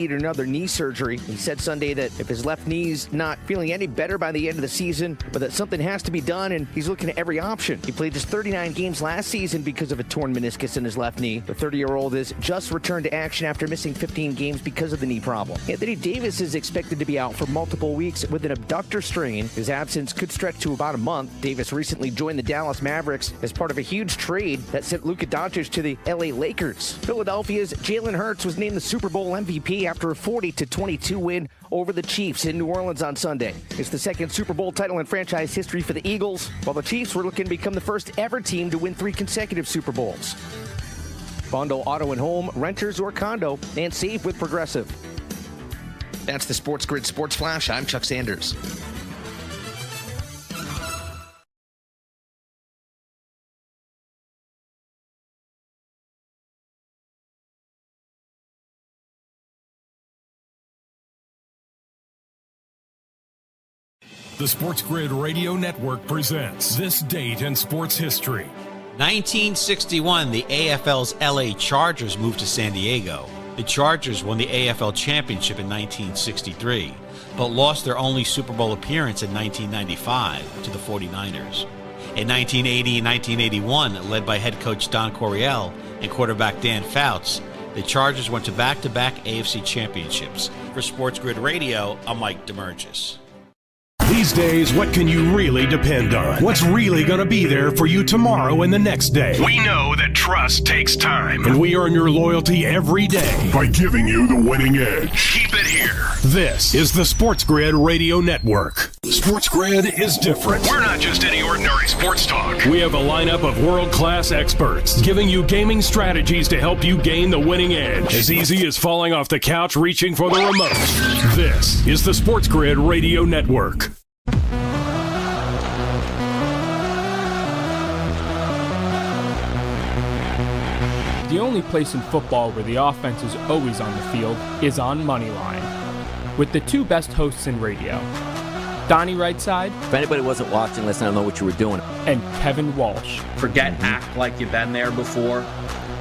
need another knee surgery. He said Sunday that if his left knee's not feeling any better by the end of the season, but that something has to be done, and he's looking at every option. He played just 39 games last season because of a torn meniscus in his left knee. The 30-year-old is just returned to action after missing 15 games because of the knee problem. Anthony Davis is expected to be out for multiple weeks with an abductor strain. His absence could stretch to about a month. Davis recently joined the Dallas Mavericks as part of a huge trade that sent Luka Doncic to the LA Lakers. Philadelphia's Jalen Hurts was named the Super Bowl MVP after a 40-22 win over the Chiefs in New Orleans on Sunday. It's the second Super Bowl title in franchise history for the Eagles, while the Chiefs were looking to become the first ever team to win 3 consecutive Super Bowls. Bundle auto and home, renters or condo, and save with Progressive. That's the SportsGrid Sports Flash. I'm Chuck Sanders. The SportsGrid Radio Network presents This Date in Sports History. 1961, the AFL's LA Chargers moved to San Diego. The Chargers won the AFL Championship in 1963, but lost their only Super Bowl appearance in 1995 to the 49ers. In 1980 and 1981, led by head coach Don Coryell and quarterback Dan Fouts, the Chargers went to back-to-back AFC championships. For SportsGrid Radio, I'm Mike DeMurgis. These days, what can you really depend on? What's really going to be there for you tomorrow and the next day? We know that trust takes time, and we earn your loyalty every day by giving you the winning edge. Keep it here. This is the SportsGrid Radio Network. SportsGrid is different. We're not just any ordinary sports talk. We have a lineup of world-class experts giving you gaming strategies to help you gain the winning edge. As easy as falling off the couch reaching for the remote. This is the SportsGrid Radio Network. The only place in football where the offense is always on the field is on Moneyline, with the 2 best hosts in radio, Donnie Rightside. If anybody wasn't watching, let's not know what you were doing. And Kevin Walsh. Forget act like you've been there before.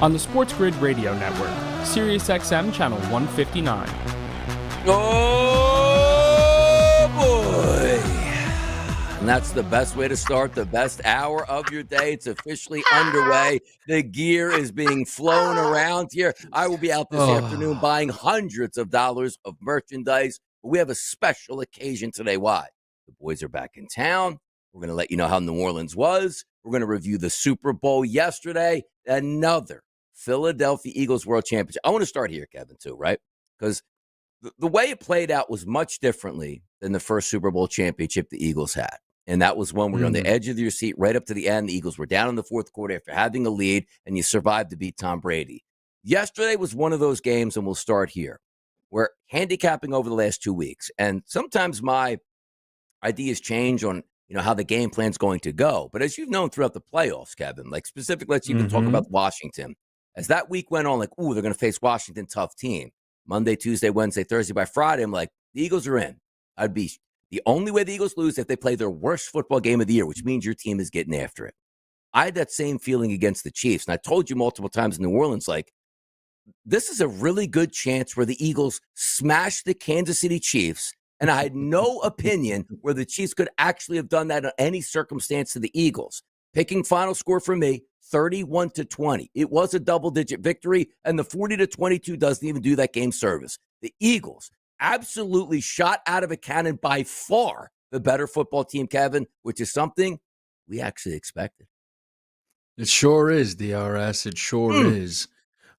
On the SportsGrid Radio Network, SiriusXM Channel 159. Oh, boy. And that's the best way to start the best hour of your day. It's officially underway. The gear is being flown around here. I will be out this afternoon buying hundreds of dollars of merchandise. But we have a special occasion today. Why? The boys are back in town. We're going to let you know how New Orleans was. We're going to review the Super Bowl yesterday. Another Philadelphia Eagles World Championship. I want to start here, Kevin, too, right? Because the way it played out was much differently than the first Super Bowl championship the Eagles had. And that was when we were on the edge of your seat right up to the end. The Eagles were down in the fourth quarter after having a lead, and you survived to beat Tom Brady. Yesterday was one of those games, and we'll start here. We're handicapping over the last 2 weeks, and sometimes my ideas change on how the game plan's going to go. But as you've known throughout the playoffs, Kevin, like specifically, let's even talk about Washington. As that week went on, like, they're going to face Washington, tough team. Monday, Tuesday, Wednesday, Thursday, by Friday, I'm like, the Eagles are in. The only way the Eagles lose is if they play their worst football game of the year, which means your team is getting after it. I had that same feeling against the Chiefs. And I told you multiple times in New Orleans, like, this is a really good chance where the Eagles smash the Kansas City Chiefs. And I had no opinion where the Chiefs could actually have done that in any circumstance to the Eagles. Picking final score for me, 31-20. It was a double-digit victory, and the 40-22 doesn't even do that game service. The Eagles absolutely shot out of a cannon, by far the better football team, Kevin, which is something we actually expected. It sure is, DRS. It sure is.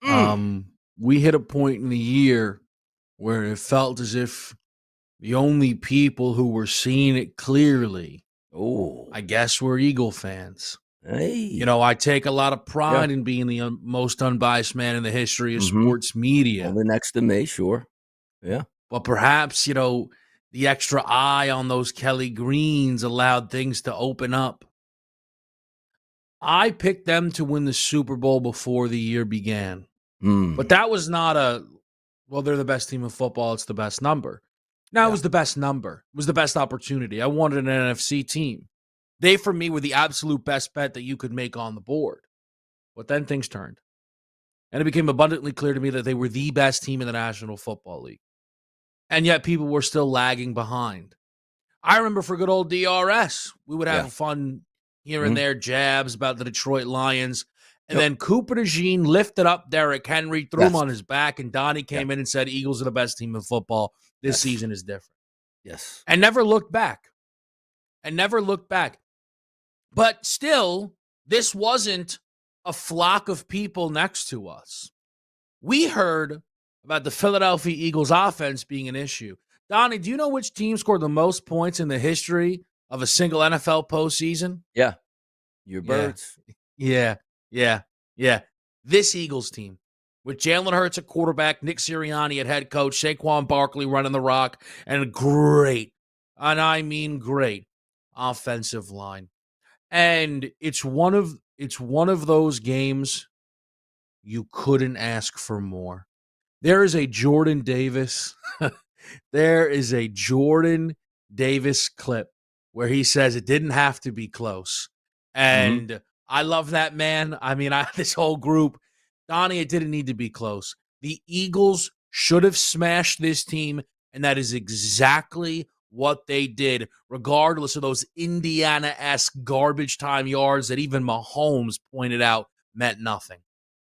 We hit a point in the year where it felt as if the only people who were seeing it clearly, I guess, were Eagle fans. Hey. I take a lot of pride in being the most unbiased man in the history of sports media. Only next to me, sure. Yeah. But perhaps, the extra eye on those Kelly Greens allowed things to open up. I picked them to win the Super Bowl before the year began. But that was not they're the best team in football. It's the best number. No, it was the best number. It was the best opportunity. I wanted an NFC team. They, for me, were the absolute best bet that you could make on the board. But then things turned. And it became abundantly clear to me that they were the best team in the National Football League. And yet people were still lagging behind. I remember for good old DRS, we would have fun here and there, jabs about the Detroit Lions. And then Cooper DeJean lifted up Derrick Henry, threw him on his back, and Donnie came in and said, Eagles are the best team in football. This season is different. Yes. And never looked back. But still, this wasn't a flock of people next to us. We heard about the Philadelphia Eagles offense being an issue. Donnie, do you know which team scored the most points in the history of a single NFL postseason? Yeah. Your Birds. Yeah. This Eagles team with Jalen Hurts at quarterback, Nick Sirianni at head coach, Saquon Barkley running the rock, and a great, and I mean great, offensive line. And it's one of those games you couldn't ask for more. There is a Jordan Davis. There is a Jordan Davis clip where he says it didn't have to be close. And I love that man. I mean, this whole group, Donnie, it didn't need to be close. The Eagles should have smashed this team, and that is exactly what they did, regardless of those Indiana-esque garbage time yards that even Mahomes pointed out meant nothing.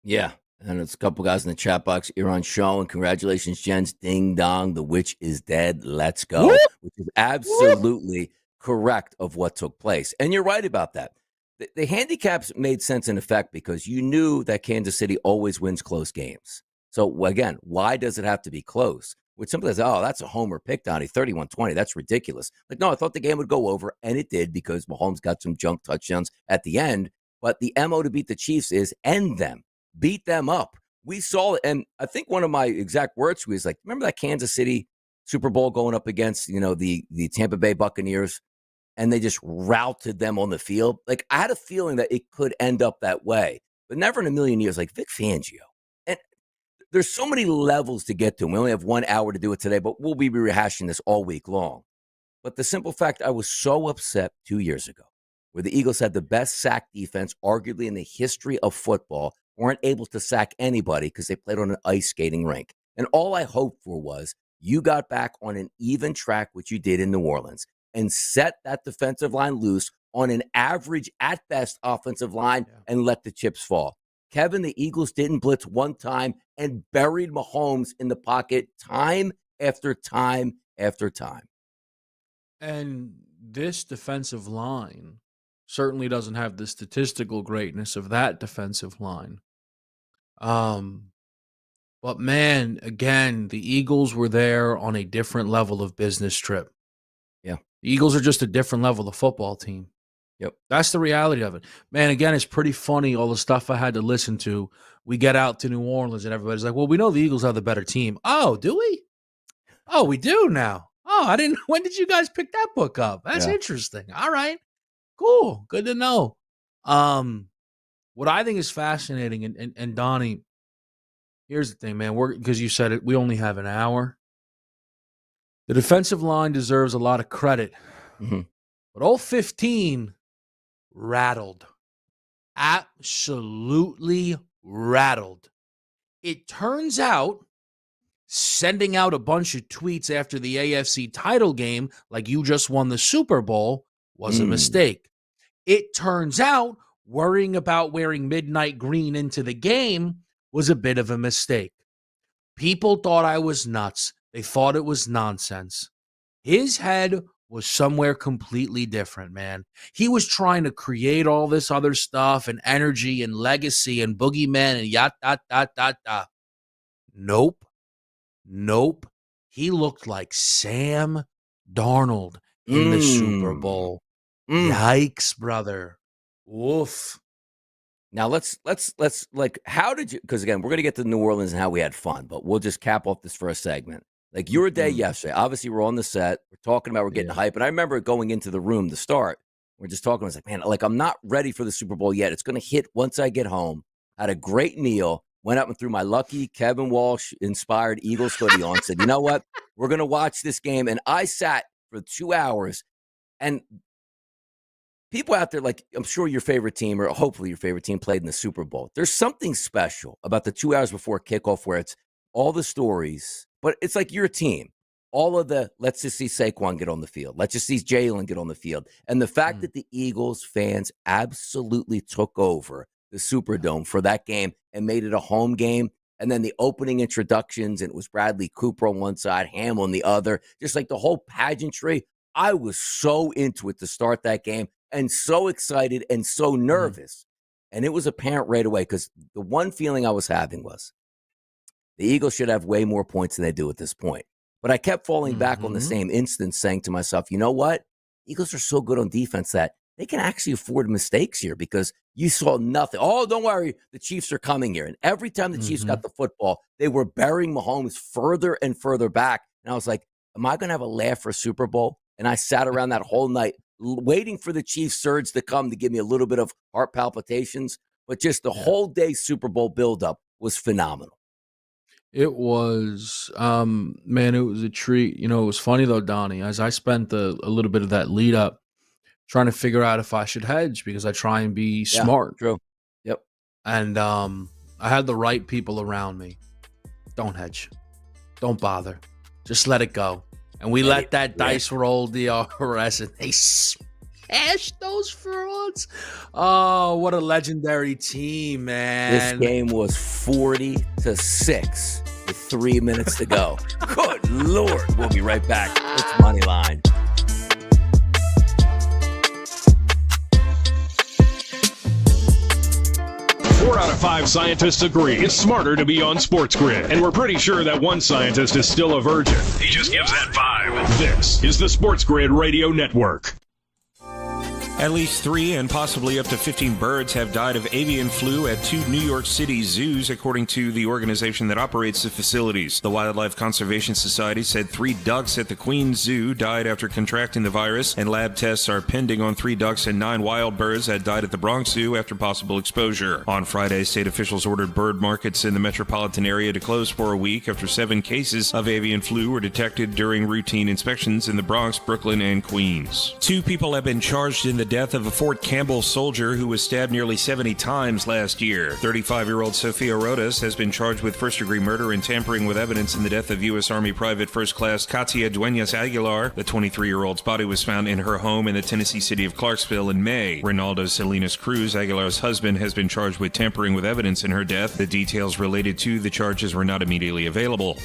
Yeah. And it's a couple guys in the chat box. You're on show, and congratulations, gents. Ding dong, the witch is dead. Let's go. Woo! Which is absolutely correct of what took place. And you're right about that. The handicaps made sense in effect because you knew that Kansas City always wins close games. So, again, why does it have to be close? Which simply says, oh, that's a homer pick, Donnie, 31-20. That's ridiculous. Like, no, I thought the game would go over, and it did because Mahomes got some junk touchdowns at the end. But the MO to beat the Chiefs is end them. Beat them up. We saw it, and I think one of my exact words was like, remember that Kansas City Super Bowl going up against, the Tampa Bay Buccaneers, and they just routed them on the field? Like, I had a feeling that it could end up that way, but never in a million years. Like Vic Fangio. And there's so many levels to get to. We only have 1 hour to do it today, but we'll be rehashing this all week long. But the simple fact, I was so upset 2 years ago where the Eagles had the best sack defense, arguably in the history of football, weren't able to sack anybody because they played on an ice skating rink. And all I hoped for was you got back on an even track, which you did in New Orleans, and set that defensive line loose on an average, at best, offensive line and let the chips fall. Kevin, the Eagles didn't blitz one time and buried Mahomes in the pocket time after time after time. And this defensive line certainly doesn't have the statistical greatness of that defensive line. But man, again, the Eagles were there on a different level of business trip. Yeah. The Eagles are just a different level of football team. Yep. That's the reality of it. Man, again, it's pretty funny, all the stuff I had to listen to. We get out to New Orleans and everybody's like, well, we know the Eagles are the better team. Oh, do we? Oh, we do now. Oh, I didn't. When did you guys pick that book up? That's interesting. All right. Cool. Good to know. What I think is fascinating, and Donnie, here's the thing, man. Because you said it, we only have an hour. The defensive line deserves a lot of credit. But all 15 rattled. Absolutely rattled. It turns out sending out a bunch of tweets after the AFC title game, like you just won the Super Bowl, was a mistake. It turns out worrying about wearing midnight green into the game was a bit of a mistake. People thought I was nuts. They thought it was nonsense. His head was somewhere completely different, man. He was trying to create all this other stuff and energy and legacy and boogeyman and yada. Nope. He looked like Sam Darnold in the Super Bowl. Yikes, brother. Woof. Now let's like, how did you? Because again, we're gonna get to New Orleans and how we had fun, but we'll just cap off this for a segment. Like your day yesterday, obviously we're on the set, we're talking about, we're getting hype, and I remember going into the room to start. We're just talking. I was like, man, like I'm not ready for the Super Bowl yet. It's gonna hit once I get home. Had a great meal. Went up and threw my lucky Kevin Walsh inspired Eagles hoodie on. Said, you know what? We're gonna watch this game, and I sat for 2 hours, and people out there, like, I'm sure your favorite team, or hopefully your favorite team, played in the Super Bowl. There's something special about the 2 hours before kickoff where it's all the stories, but it's like your team. All of the, let's just see Saquon get on the field. Let's just see Jalen get on the field. And the fact that the Eagles fans absolutely took over the Superdome for that game and made it a home game. And then the opening introductions, and it was Bradley Cooper on one side, Ham on the other, just like the whole pageantry. I was so into it to start that game and so excited and so nervous. And it was apparent right away, because the one feeling I was having was the Eagles should have way more points than they do at this point. But I kept falling back on the same instance, saying to myself, you know what? Eagles are so good on defense that they can actually afford mistakes here, because you saw nothing. Oh, don't worry, the Chiefs are coming here. And every time the Chiefs got the football, they were burying Mahomes further and further back. And I was like, am I going to have a laugh for Super Bowl? And I sat around that whole night waiting for the Chiefs surge to come to give me a little bit of heart palpitations. But just the whole day Super Bowl buildup was phenomenal. It was, man, it was a treat. You know, it was funny though, Donnie, as I spent a little bit of that lead up trying to figure out if I should hedge, because I try and be smart. True. Yep. And I had the right people around me. Don't hedge. Don't bother. Just let it go. And we let that dice roll DRS, and they smashed those frauds. Oh, what a legendary team, man. This game was 40-6 with 3 minutes to go. Good Lord. We'll be right back. It's Moneyline. 4 out of 5 scientists agree it's smarter to be on SportsGrid. And we're pretty sure that one scientist is still a virgin. He just gives that 5. This is the SportsGrid Radio Network. At least 3 and possibly up to 15 birds have died of avian flu at 2 New York City zoos, according to the organization that operates the facilities. The Wildlife Conservation Society said 3 ducks at the Queens Zoo died after contracting the virus, and lab tests are pending on 3 ducks and 9 wild birds that died at the Bronx Zoo after possible exposure. On Friday, state officials ordered bird markets in the metropolitan area to close for a week after 7 cases of avian flu were detected during routine inspections in the Bronx, Brooklyn, and Queens. 2 people have been charged in the death of a Fort Campbell soldier who was stabbed nearly 70 times last year. 35-year-old Sofia Rodas has been charged with first-degree murder and tampering with evidence in the death of U.S. Army Private First Class Katia Duenas Aguilar. The 23-year-old's body was found in her home in the Tennessee city of Clarksville in May. Ronaldo Salinas Cruz, Aguilar's husband, has been charged with tampering with evidence in her death. The details related to the charges were not immediately available.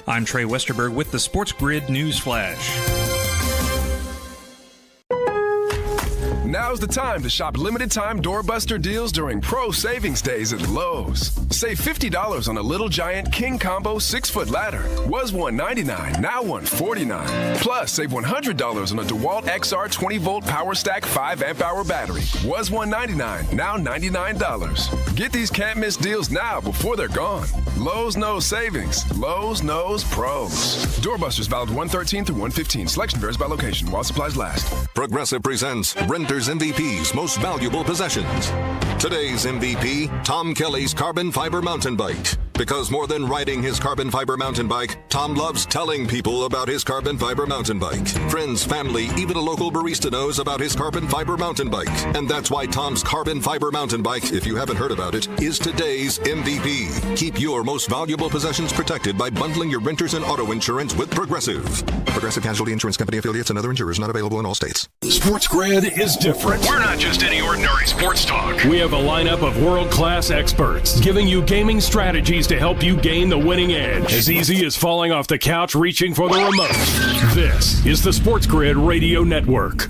I'm Trey Westerberg with the SportsGrid News Flash. Now's the time to shop limited-time doorbuster deals during Pro Savings Days at Lowe's. Save $50 on a Little Giant King Combo 6-foot ladder. Was $199, now $149. Plus, save $100 on a DeWalt XR 20-volt Power Stack 5-amp-hour battery. Was $199, now $99. Get these can't-miss deals now before they're gone. Lowe's knows savings. Lowe's knows pros. Doorbusters valid 113 through 115. Selection varies by location while supplies last. Progressive presents Renter's MVP's Most Valuable Possessions. Today's MVP, Tom Kelly's carbon fiber mountain bike. Because more than riding his carbon fiber mountain bike, Tom loves telling people about his carbon fiber mountain bike. Friends, family, even a local barista knows about his carbon fiber mountain bike. And that's why Tom's carbon fiber mountain bike, if you haven't heard about it, is today's MVP. Keep your most valuable possessions protected by bundling your renters and auto insurance with Progressive. Progressive Casualty Insurance Company affiliates and other insurers not available in all states. SportsGrid is different. We're not just any ordinary sports talk. We have a lineup of world-class experts giving you gaming strategies to help you gain the winning edge. As easy as falling off the couch reaching for the remote. This is the SportsGrid Radio Network.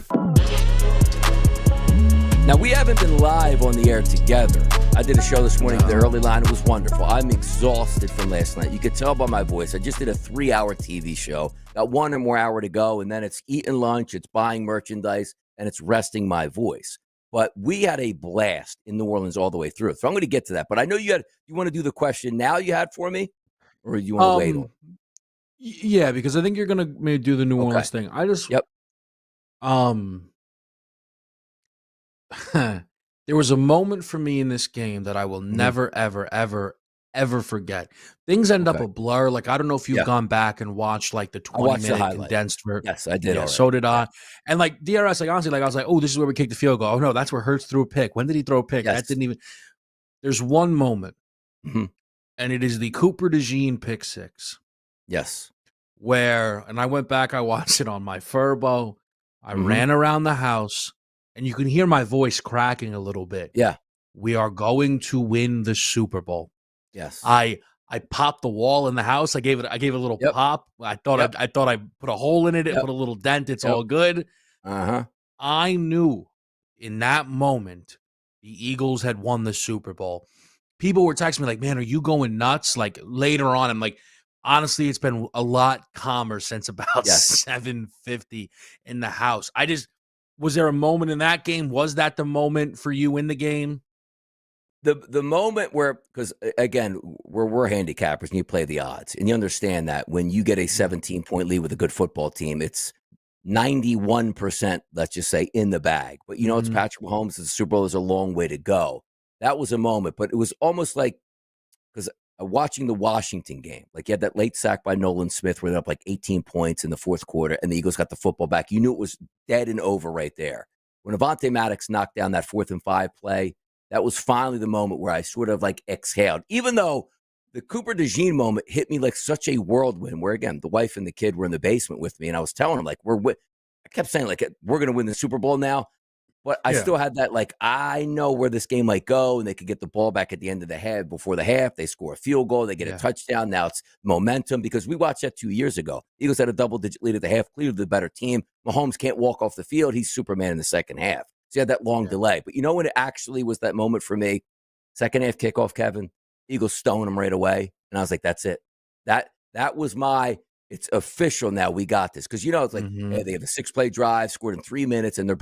Now, we haven't been live on the air together. I did a show this morning at the early line. It was wonderful. I'm exhausted from last night. You could tell by my voice. I just did a 3-hour TV show. Got 1 more hour to go, and then it's eating lunch, it's buying merchandise, and it's resting my voice. But we had a blast in New Orleans all the way through. So I'm going to get to that. But I know you want to do the question now you had for me, or you want to wait on? Yeah, because I think you're going to maybe do the New Orleans thing. I just there was a moment for me in this game that I will never, ever, ever, ever forget. Things end up Okay. a blur. Like, I don't know if you've Yeah. gone back and watched like the I watched the 20-minute highlight. condensed version. Yes, I did Yeah, already. so did Yeah. I. And like DRS, like honestly, like I was like, oh, this is where we kicked the field goal. Oh no, that's where Hurts threw a pick. When did he throw a pick? Yes. That didn't even. There's one moment, Mhm. and it is the Cooper DeJean pick six. Yes. Where, and I went back, I watched it on my Furbo. I Mhm. ran around the house, and you can hear my voice cracking a little bit. Yeah. We are going to win the Super Bowl. Yes. I popped the wall in the house. I gave it a little Yep. pop. I thought Yep. I thought I put a hole in it. It Yep. put a little dent. It's Yep. all good. Uh-huh. I knew in that moment the Eagles had won the Super Bowl. People were texting me like, "Man, are you going nuts?" Like later on, I'm like, honestly, it's been a lot calmer since about Yes. 7:50 in the house. Was there a moment in that game? Was that the moment for you in the game? The moment where, because again, we're handicappers and you play the odds, and you understand that when you get a 17-point lead with a good football team, it's 91%, let's just say, in the bag. But you know, it's Patrick Mahomes. The Super Bowl is a long way to go. That was a moment, but it was almost like, because watching the Washington game, like you had that late sack by Nolan Smith where they're up like 18 points in the fourth quarter, and the Eagles got the football back. You knew it was dead and over right there. When Avonte Maddox knocked down that 4th and 5 play, that was finally the moment where I sort of like exhaled, even though the Cooper DeJean moment hit me like such a whirlwind where, again, the wife and the kid were in the basement with me, and I was telling them, like, I kept saying, like, we're going to win the Super Bowl now. But I still had that, like, I know where this game might go, and they could get the ball back at the end of the half, before the half. They score a field goal. They get a touchdown. Now it's momentum, because we watched that 2 years ago. Eagles had a double-digit lead at the half, clearly the better team. Mahomes can't walk off the field. He's Superman in the second half. So you had that long delay. But you know when it actually was that moment for me? Second half kickoff, Kevin. Eagles stone him right away. And I was like, that's it. That was it's official now. We got this. Because, you know, it's like, hey, they have a 6-play drive, scored in 3 minutes, and they're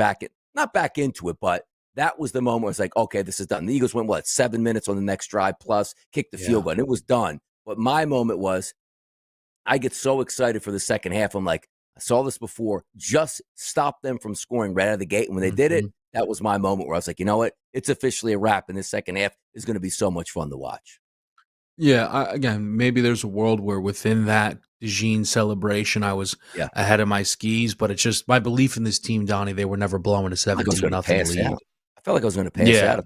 not back into it, but that was the moment where it's like, okay, this is done. The Eagles went, 7 minutes on the next drive plus, kicked the field goal, and it was done. But my moment was, I get so excited for the second half. I'm like, I saw this before, just stop them from scoring right out of the gate. And when they did it, that was my moment where I was like, you know what? It's officially a wrap, and this second half is going to be so much fun to watch. Yeah, again, maybe there's a world where within that DeJean celebration, I was ahead of my skis, but it's just my belief in this team, Donnie. They were never blowing a 17-0 lead. I felt like I was going to pass out of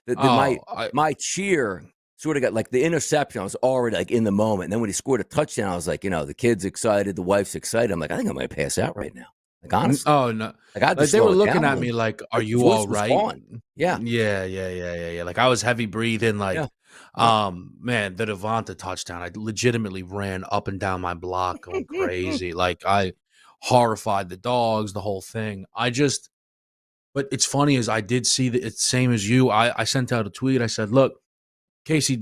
that. Like my cheer sort of got like the interception. I was already like in the moment. And then when he scored a touchdown, I was like, you know, the kid's excited, the wife's excited. I'm like, I think I might pass out right now. Like, honestly. Oh, no. Like they were looking at me like, are you all right? Yeah. Yeah. Like I was heavy breathing. Like, man, the Devonta touchdown, I legitimately ran up and down my block going crazy. Like I horrified the dogs, the whole thing. But it's funny is I did see that it's same as you. I sent out a tweet. I said, look, KC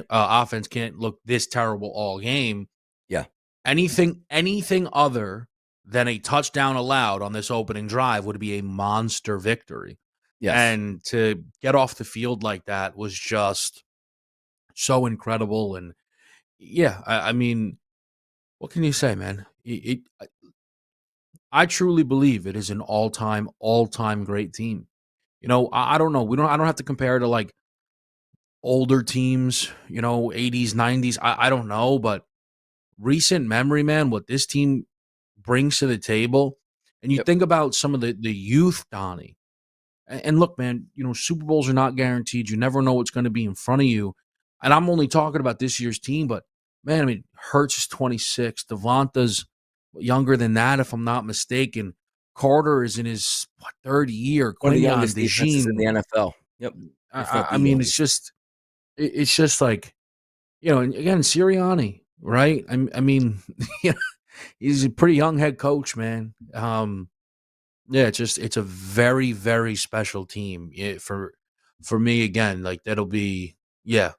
offense can't look this terrible all game. Yeah. Anything other than a touchdown allowed on this opening drive would be a monster victory. Yes. And to get off the field like that was just so incredible. And I mean, what can you say, man? I truly believe it is an all-time great team. You know, I don't know. I don't have to compare to like older teams, you know, 80s, 90s. I don't know, but recent memory, man, what this team brings to the table. And you think about some of the youth, Donnie. And look, man, you know, Super Bowls are not guaranteed. You never know what's going to be in front of you. And I'm only talking about this year's team, but man, I mean, Hurts is 26. Devonta's younger than that, if I'm not mistaken. Carter is in his third year. One of the Quinyon, youngest defenses in the NFL. Yep. I mean, it's just like, you know, and again, Sirianni, right? I mean, you know, he's a pretty young head coach, man. It's a very, very special team for me. Again, like that'll be, Yeah.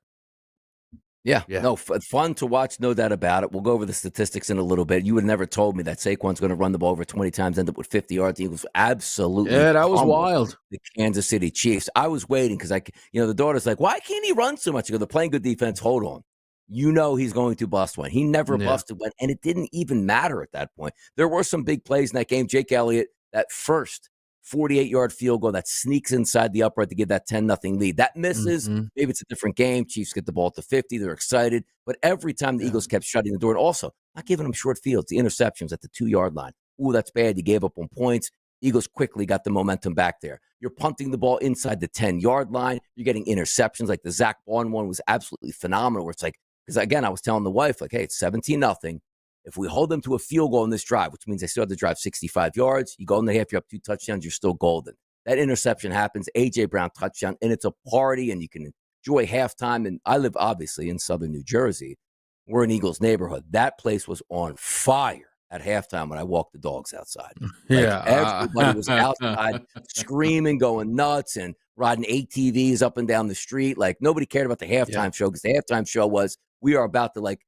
No, fun to watch, no doubt about it. We'll go over the statistics in a little bit. You would have never told me that Saquon's going to run the ball over 20 times, end up with 50 yards. The Eagles absolutely. Yeah, that was wild. The Kansas City Chiefs. I was waiting because the daughter's like, why can't he run so much? I go, they're playing good defense. Hold on. You know he's going to bust one. He never busted one, and it didn't even matter at that point. There were some big plays in that game. Jake Elliott, that first 48-yard field goal that sneaks inside the upright to give that 10-0 lead. That misses. Maybe it's a different game. Chiefs get the ball at the 50. They're excited. But every time the Eagles kept shutting the door, and also not giving them short fields, the interceptions at the 2-yard line. Ooh, that's bad. You gave up on points. Eagles quickly got the momentum back there. You're punting the ball inside the 10-yard line. You're getting interceptions. Like the Zach Bond one was absolutely phenomenal, where it's like, because again, I was telling the wife, like, hey, it's 17-0. If we hold them to a field goal in this drive, which means they still have to drive 65 yards, you go in the half, you're up 2 touchdowns, you're still golden. That interception happens, A.J. Brown touchdown, and it's a party, and you can enjoy halftime. And I live, obviously, in southern New Jersey. We're in Eagles neighborhood. That place was on fire at halftime when I walked the dogs outside. Everybody was outside screaming, going nuts, and riding ATVs up and down the street. Like, nobody cared about the halftime show, because the halftime show was, we are about to, like,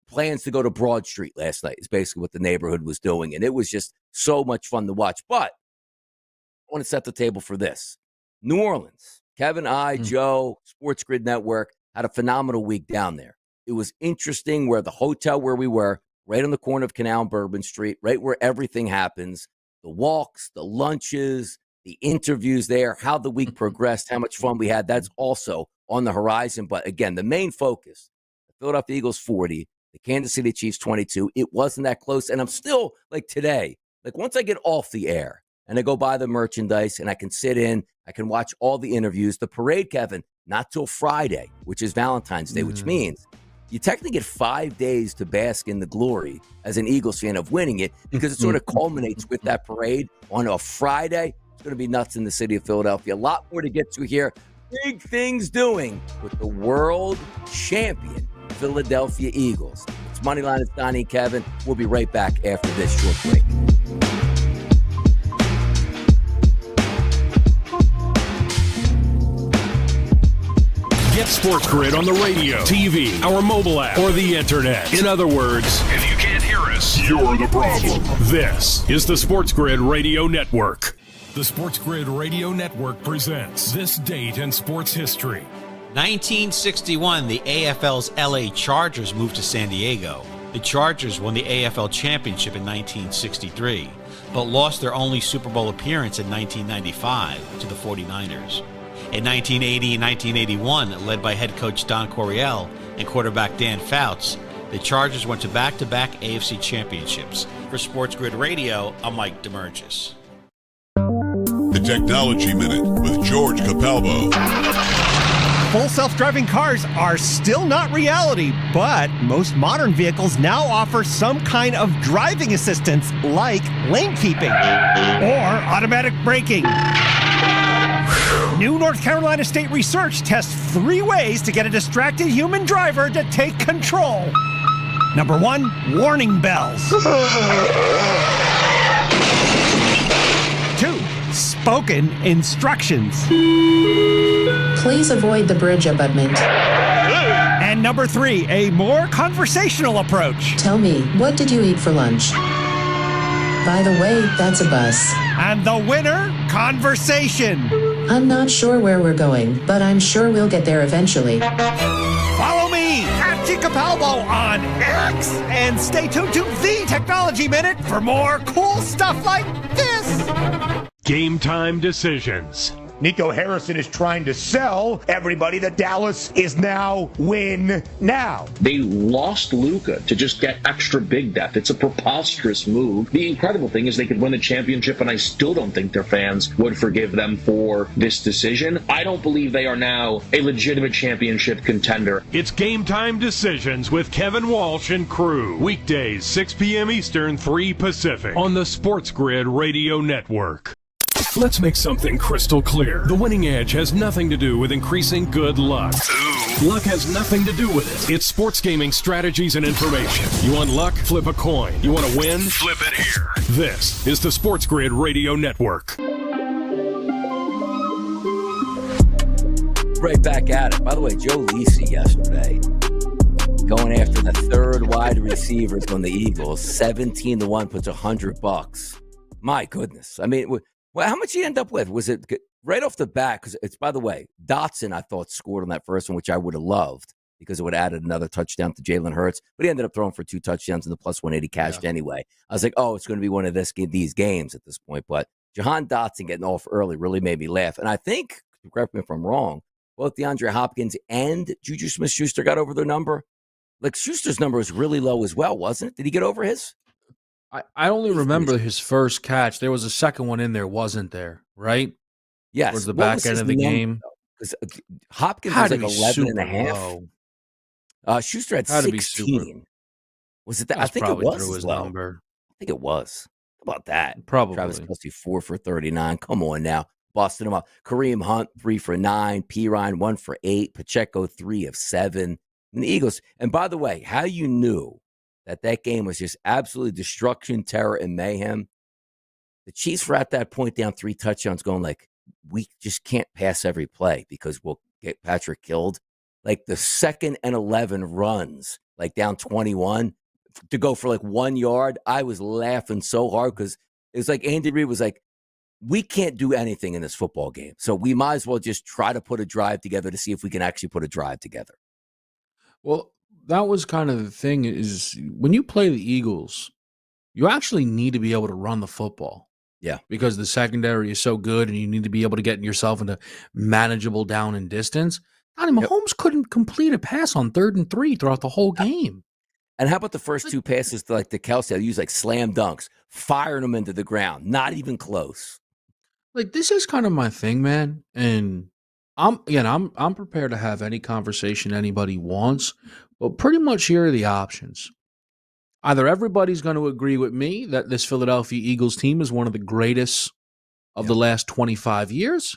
plans to go to Broad Street last night is basically what the neighborhood was doing. And it was just so much fun to watch. But I want to set the table for this. New Orleans, Kevin, Joe, SportsGrid Network had a phenomenal week down there. It was interesting where the hotel where we were, right on the corner of Canal and Bourbon Street, right where everything happens, the walks, the lunches, the interviews there, how the week progressed, how much fun we had. That's also on the horizon. But again, the main focus, the Philadelphia Eagles 40, the Kansas City Chiefs 22. It wasn't that close. And I'm still, like today, like once I get off the air and I go buy the merchandise and I can sit in, I can watch all the interviews. The parade, Kevin, not till Friday, which is Valentine's Day, which means you technically get 5 days to bask in the glory as an Eagles fan of winning it, because it sort of culminates with that parade on a Friday. It's going to be nuts in the city of Philadelphia. A lot more to get to here. Big things doing with the world champion Philadelphia Eagles. It's Moneyline. It's Donnie and Kevin. We'll be right back after this short break. Get SportsGrid on the radio, TV, our mobile app, or the internet. In other words, if you can't hear us, you're the problem. This is the SportsGrid Radio Network. The SportsGrid Radio Network presents This Date in Sports History. 1961, the AFL's LA Chargers moved to San Diego. The Chargers won the AFL championship in 1963, but lost their only Super Bowl appearance in 1995 to the 49ers. In 1980 and 1981, led by head coach Don Coryell and quarterback Dan Fouts, the Chargers went to back-to-back AFC championships. For SportsGrid Radio, I'm Mike DeMurgis. The Technology Minute with George Capalbo. Full self-driving cars are still not reality, but most modern vehicles now offer some kind of driving assistance like lane keeping or automatic braking. New North Carolina State research tests 3 ways to get a distracted human driver to take control. Number 1, warning bells. 2, spoken instructions. Please avoid the bridge abutment. And number 3, a more conversational approach. Tell me, what did you eat for lunch? By the way, that's a bus. And the winner, conversation. I'm not sure where we're going, but I'm sure we'll get there eventually. Follow me at Capalbo on X and stay tuned to The Technology Minute for more cool stuff like this. Game time decisions. Nico Harrison is trying to sell everybody that Dallas is now win now. They lost Luka to just get extra big depth. It's a preposterous move. The incredible thing is they could win the championship, and I still don't think their fans would forgive them for this decision. I don't believe they are now a legitimate championship contender. It's Game Time Decisions with Kevin Walsh and crew. Weekdays, 6 p.m. Eastern, 3 Pacific on the SportsGrid Radio Network. Let's make something crystal clear. The winning edge has nothing to do with increasing good luck. Luck has nothing to do with it. It's sports gaming strategies and information. You want luck? Flip a coin. You want to win? Flip it here. This is the SportsGrid Radio Network. Right back at it. By the way, Joe Lisi yesterday going after the third wide receivers on the Eagles. 17-1 puts $100. My goodness. I mean, well, how much did he end up with? Was it right off the bat? Because it's, by the way, Dotson, I thought, scored on that first one, which I would have loved because it would have added another touchdown to Jalen Hurts. But he ended up throwing for 2 touchdowns and the plus 180 cashed anyway. I was like, oh, it's going to be one of these games at this point. But Jahan Dotson getting off early really made me laugh. And I think, correct me if I'm wrong, both DeAndre Hopkins and Juju Smith-Schuster got over their number. Like, Schuster's number was really low as well, wasn't it? Did he get over his? I only remember his first catch. There was a second one in there, wasn't there? Right? Yes. Towards the back end of the game. Because Hopkins was like 11 and a half. Schuster had 16. Was it that? I think it was his number. I think it was. How about that? Probably. Travis Kelce 4 for 39. Come on now. Busting him up. Kareem Hunt 3 for 9. Pirine 1 for 8. Pacheco 3 of 7. And the Eagles. And by the way, how you knew that game was just absolutely destruction, terror, and mayhem. The Chiefs were at that point down 3 touchdowns going like, we just can't pass every play because we'll get Patrick killed. Like the 2nd and 11 runs, like down 21 to go for like 1 yard. I was laughing so hard because it was like Andy Reid was like, we can't do anything in this football game. So we might as well just try to put a drive together to see if we can actually put a drive together. Well, that was kind of the thing is when you play the Eagles, you actually need to be able to run the football. Yeah. Because the secondary is so good and you need to be able to get yourself into manageable down and distance. Donnie, Mahomes couldn't complete a pass on 3rd and 3 throughout the whole game. And how about the first 2 passes to like the Kelce? I use like slam dunks, firing them into the ground. Not even close. Like, this is kind of my thing, man. And I'm prepared to have any conversation anybody wants, but pretty much here are the options. Either everybody's going to agree with me that this Philadelphia Eagles team is one of the greatest of the last 25 years,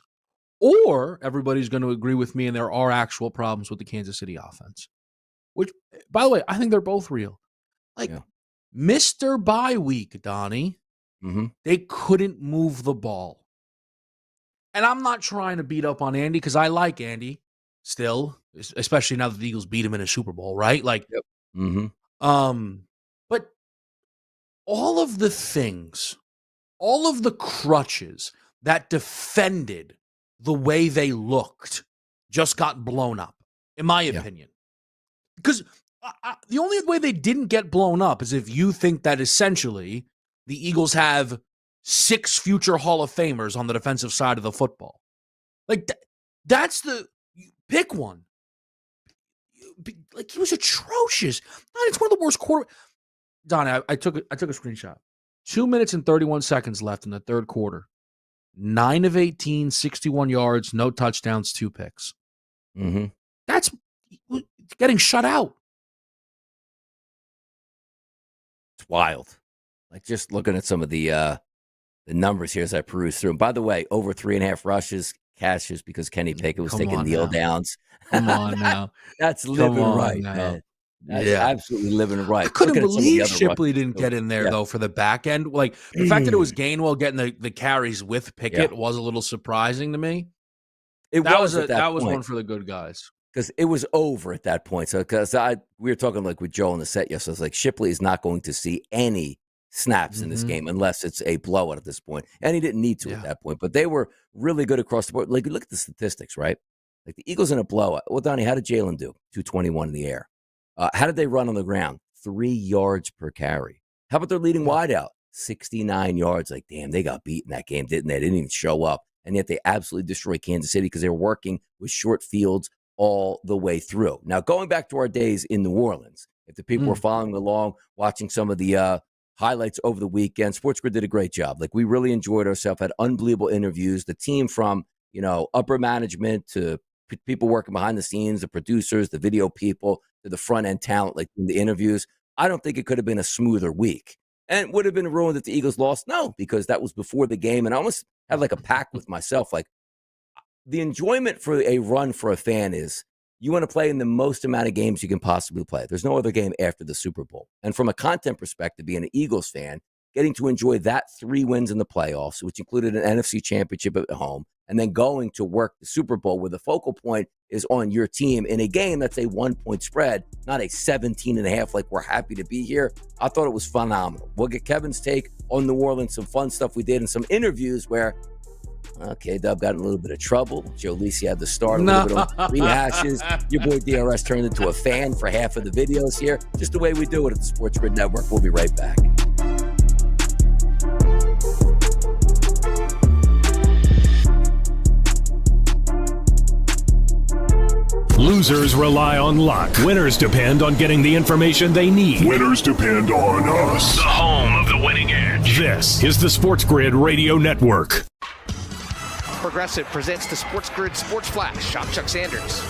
or everybody's going to agree with me and there are actual problems with the Kansas City offense. Which, by the way, I think they're both real. Like, Mr. Bye Week, Donnie, they couldn't move the ball. And I'm not trying to beat up on Andy because I like Andy still, especially now that the Eagles beat him in a Super Bowl, right? Like, but all of the things, all of the crutches that defended the way they looked just got blown up, in my opinion. Because the only way they didn't get blown up is if you think that essentially the Eagles have 6 future Hall of Famers on the defensive side of the football. Like, that's the pick one. Like, he was atrocious. It's one of the worst quarter. Donnie, I took a screenshot. 2 minutes and 31 seconds left in the third quarter. 9 of 18, 61 yards, no touchdowns, 2 picks. That's getting shut out. It's wild. Like, just looking at some of the numbers here as I peruse through. And by the way, over 3.5 rushes, catches because Kenny Pickett was taking kneel downs. Come on now. That's living right, man. That's absolutely living right. I couldn't believe Shipley didn't get in there, though, for the back end. Like, the fact that it was Gainwell getting the carries with Pickett was a little surprising to me. That was one for the good guys. Because it was over at that point. So, because we were talking like with Joe on the set yesterday, I was like, Shipley is not going to see any snaps in this game unless it's a blowout at this point. And he didn't need to at that point. But they were really good across the board. Like, look at the statistics, right? Like, the Eagles in a blowout. Well, Donnie, how did Jalen do? 221 in the air. How did they run on the ground? 3 yards per carry. How about their leading wideout? 69 yards. Like, damn, they got beat in that game, didn't they? They didn't even show up. And yet they absolutely destroyed Kansas City because they were working with short fields all the way through. Now, going back to our days in New Orleans, if the people were following along, watching some of the highlights over the weekend, SportsGrid did a great job. Like, we really enjoyed ourselves, had unbelievable interviews. The team from, upper management to people working behind the scenes, the producers, the video people, to the front end talent, like in the interviews. I don't think it could have been a smoother week. And would have been ruined if the Eagles lost? No, because that was before the game. And I almost had like a pact with myself. Like, the enjoyment for a run for a fan is you want to play in the most amount of games you can possibly play. There's no other game after the Super Bowl. And from a content perspective, being an Eagles fan, getting to enjoy that 3 wins in the playoffs, which included an NFC championship at home, and then going to work the Super Bowl where the focal point is on your team in a game that's a 1-point spread, not a 17.5 like we're happy to be here. I thought it was phenomenal. We'll get Kevin's take on New Orleans, some fun stuff we did, and some interviews where K-Dub got in a little bit of trouble. Joe Lisi had to start a little bit on rehashes. Your boy DRS turned into a fan for half of the videos here. Just the way we do it at the SportsGrid Network. We'll be right back. Losers rely on luck. Winners depend on getting the information they need. Winners depend on us. The home of the winning edge. This is the SportsGrid Radio Network. Progressive presents the SportsGrid Sports Flash. I'm Chuck Sanders.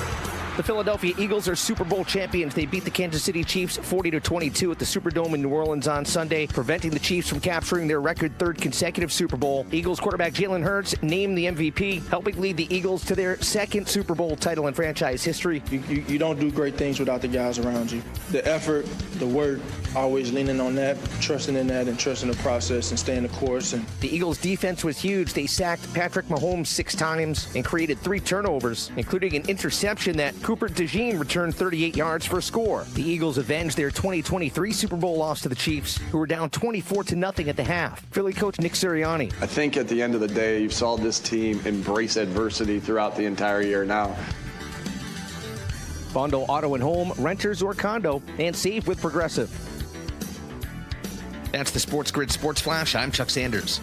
The Philadelphia Eagles are Super Bowl champions. They beat the Kansas City Chiefs 40-22 at the Superdome in New Orleans on Sunday, preventing the Chiefs from capturing their record third consecutive Super Bowl. Eagles quarterback Jalen Hurts named the MVP, helping lead the Eagles to their second Super Bowl title in franchise history. You don't do great things without the guys around you. The effort, the work, always leaning on that, trusting in that, and trusting the process and staying the course. And the Eagles' defense was huge. They sacked Patrick Mahomes 6 times and created 3 turnovers, including an interception that Cooper DeJean returned 38 yards for a score. The Eagles avenged their 2023 Super Bowl loss to the Chiefs, who were down 24-0 at the half. Philly coach Nick Sirianni. I think at the end of the day, you saw this team embrace adversity throughout the entire year now. Bundle auto and home, renters or condo, and save with Progressive. That's the SportsGrid Sports Flash. I'm Chuck Sanders.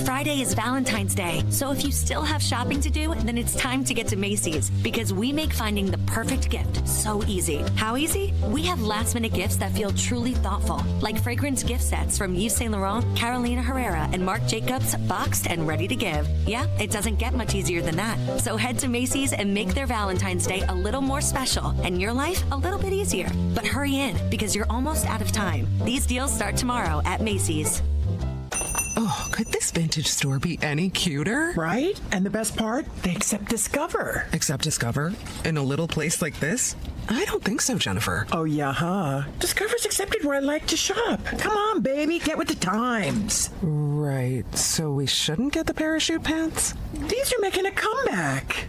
Friday is Valentine's Day, so if you still have shopping to do, then it's time to get to Macy's, because we make finding the perfect gift so easy. How easy? We have last-minute gifts that feel truly thoughtful, like fragrance gift sets from Yves Saint Laurent, Carolina Herrera, and Marc Jacobs, boxed and ready to give. Yeah, it doesn't get much easier than that. So head to Macy's and make their Valentine's Day a little more special, and your life a little bit easier. But hurry in, because you're almost out of time. These deals start tomorrow at Macy's. Oh, could this vintage store be any cuter? Right? And the best part, they accept Discover. Accept Discover? In a little place like this? I don't think so, Jennifer. Oh, yeah, huh? Discover's accepted where I like to shop. Come on, baby, get with the times. Right, so we shouldn't get the parachute pants? These are making a comeback.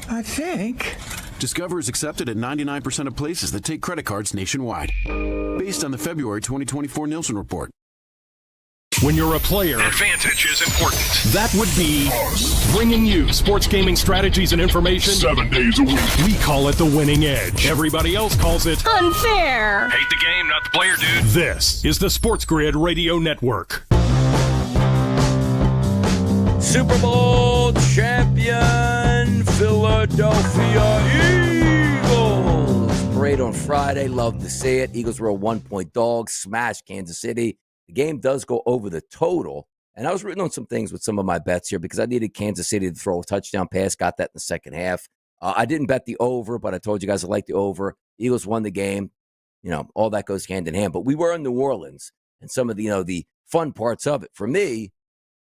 I think. Discover is accepted at 99% of places that take credit cards nationwide. Based on the February 2024 Nielsen report. When you're a player, advantage is important. That would be bringing you sports gaming strategies and information 7 days a week. We call it the winning edge. Everybody else calls it unfair. Hate the game, not the player, dude. This is the SportsGrid Radio Network. Super Bowl champion Philadelphia Eagles. Parade on Friday. Love to see it. Eagles were a 1-point dog. Smashed Kansas City. The game does go over the total, and I was rooting on some things with some of my bets here because I needed Kansas City to throw a touchdown pass, got that in the second half. I didn't bet the over, but I told you guys I like the over. Eagles won the game. You know, all that goes hand in hand. But we were in New Orleans, and some of the, the fun parts of it. For me,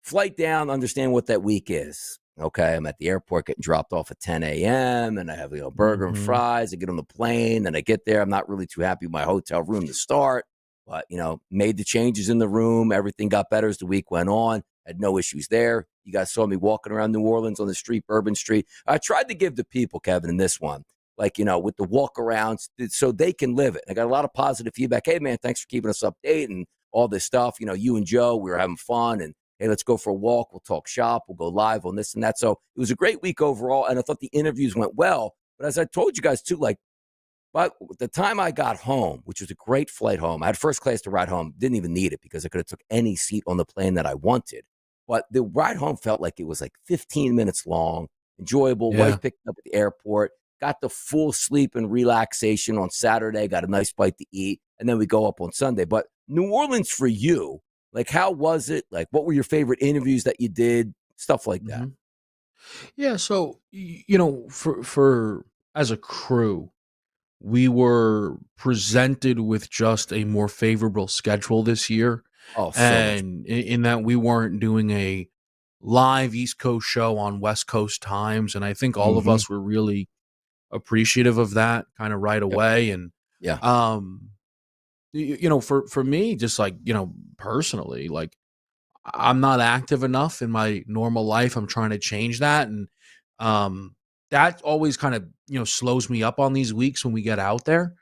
flight down, understand what that week is. Okay, I'm at the airport getting dropped off at 10 a.m., and I have, burger and fries. I get on the plane, and I get there. I'm not really too happy with my hotel room to start. But, made the changes in the room. Everything got better as the week went on. Had no issues there. You guys saw me walking around New Orleans on the street, Bourbon Street. I tried to give the people, Kevin, in this one, with the walk-arounds so they can live it. I got a lot of positive feedback. Hey, man, thanks for keeping us updated and all this stuff. You and Joe, we were having fun. And, hey, let's go for a walk. We'll talk shop. We'll go live on this and that. So it was a great week overall, and I thought the interviews went well. But as I told you guys, too, but the time I got home, which was a great flight home, I had first class to ride home. Didn't even need it because I could have took any seat on the plane that I wanted. But the ride home felt like it was 15 minutes long, enjoyable. Yeah. Wife picked up at the airport, got the full sleep and relaxation on Saturday, got a nice bite to eat, and then we go up on Sunday. But New Orleans for you, how was it? What were your favorite interviews that you did? Stuff like that. Yeah, so, for as a crew, we were presented with just a more favorable schedule this year. Oh, so and in that we weren't doing a live East Coast show on West Coast times. And I think all of us were really appreciative of that kind of right away. And, for me, just personally, I'm not active enough in my normal life. I'm trying to change that. And, that always kind of, slows me up on these weeks when we get out there.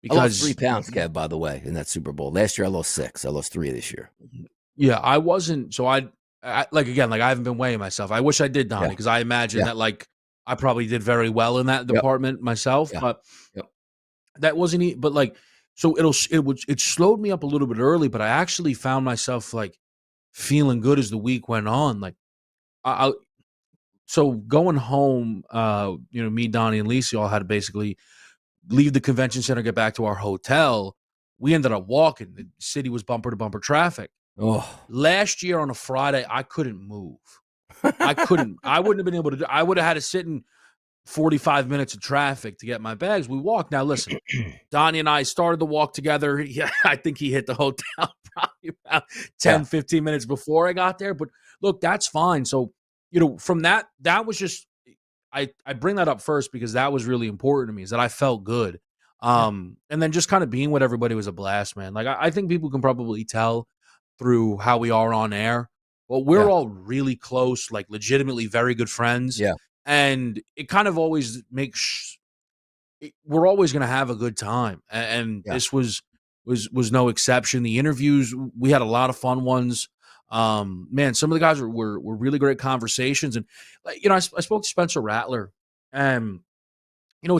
Because I lost 3 pounds, Kev, by the way, in that Super Bowl. Last year, I lost 6. I lost 3 this year. Yeah, I wasn't. So I haven't been weighing myself. I wish I did, Donnie, because I imagine that I probably did very well in that department myself. But that wasn't. But so it slowed me up a little bit early. But I actually found myself feeling good as the week went on. So going home, me, Donnie, and Lisa all had to basically leave the convention center, get back to our hotel. We ended up walking. The city was bumper to bumper traffic. Oh, Last year on a Friday, I couldn't move. I wouldn't have been able to. I would have had to sit in 45 minutes of traffic to get my bags. We walked. Now, listen, Donnie and I started the walk together. Yeah, I think he hit the hotel probably about 10, 15 minutes before I got there. But look, that's fine. So, from that was just, I bring that up first because that was really important to me, is that I felt good. And then just kind of being with everybody was a blast, man. Like, I think people can probably tell through how we are on air. Well, we're all really close, like legitimately very good friends. Yeah. And it kind of always makes we're always going to have a good time. And this was no exception. The interviews, we had a lot of fun ones. Man, some of the guys were really great conversations. And, I spoke to Spencer Rattler, and,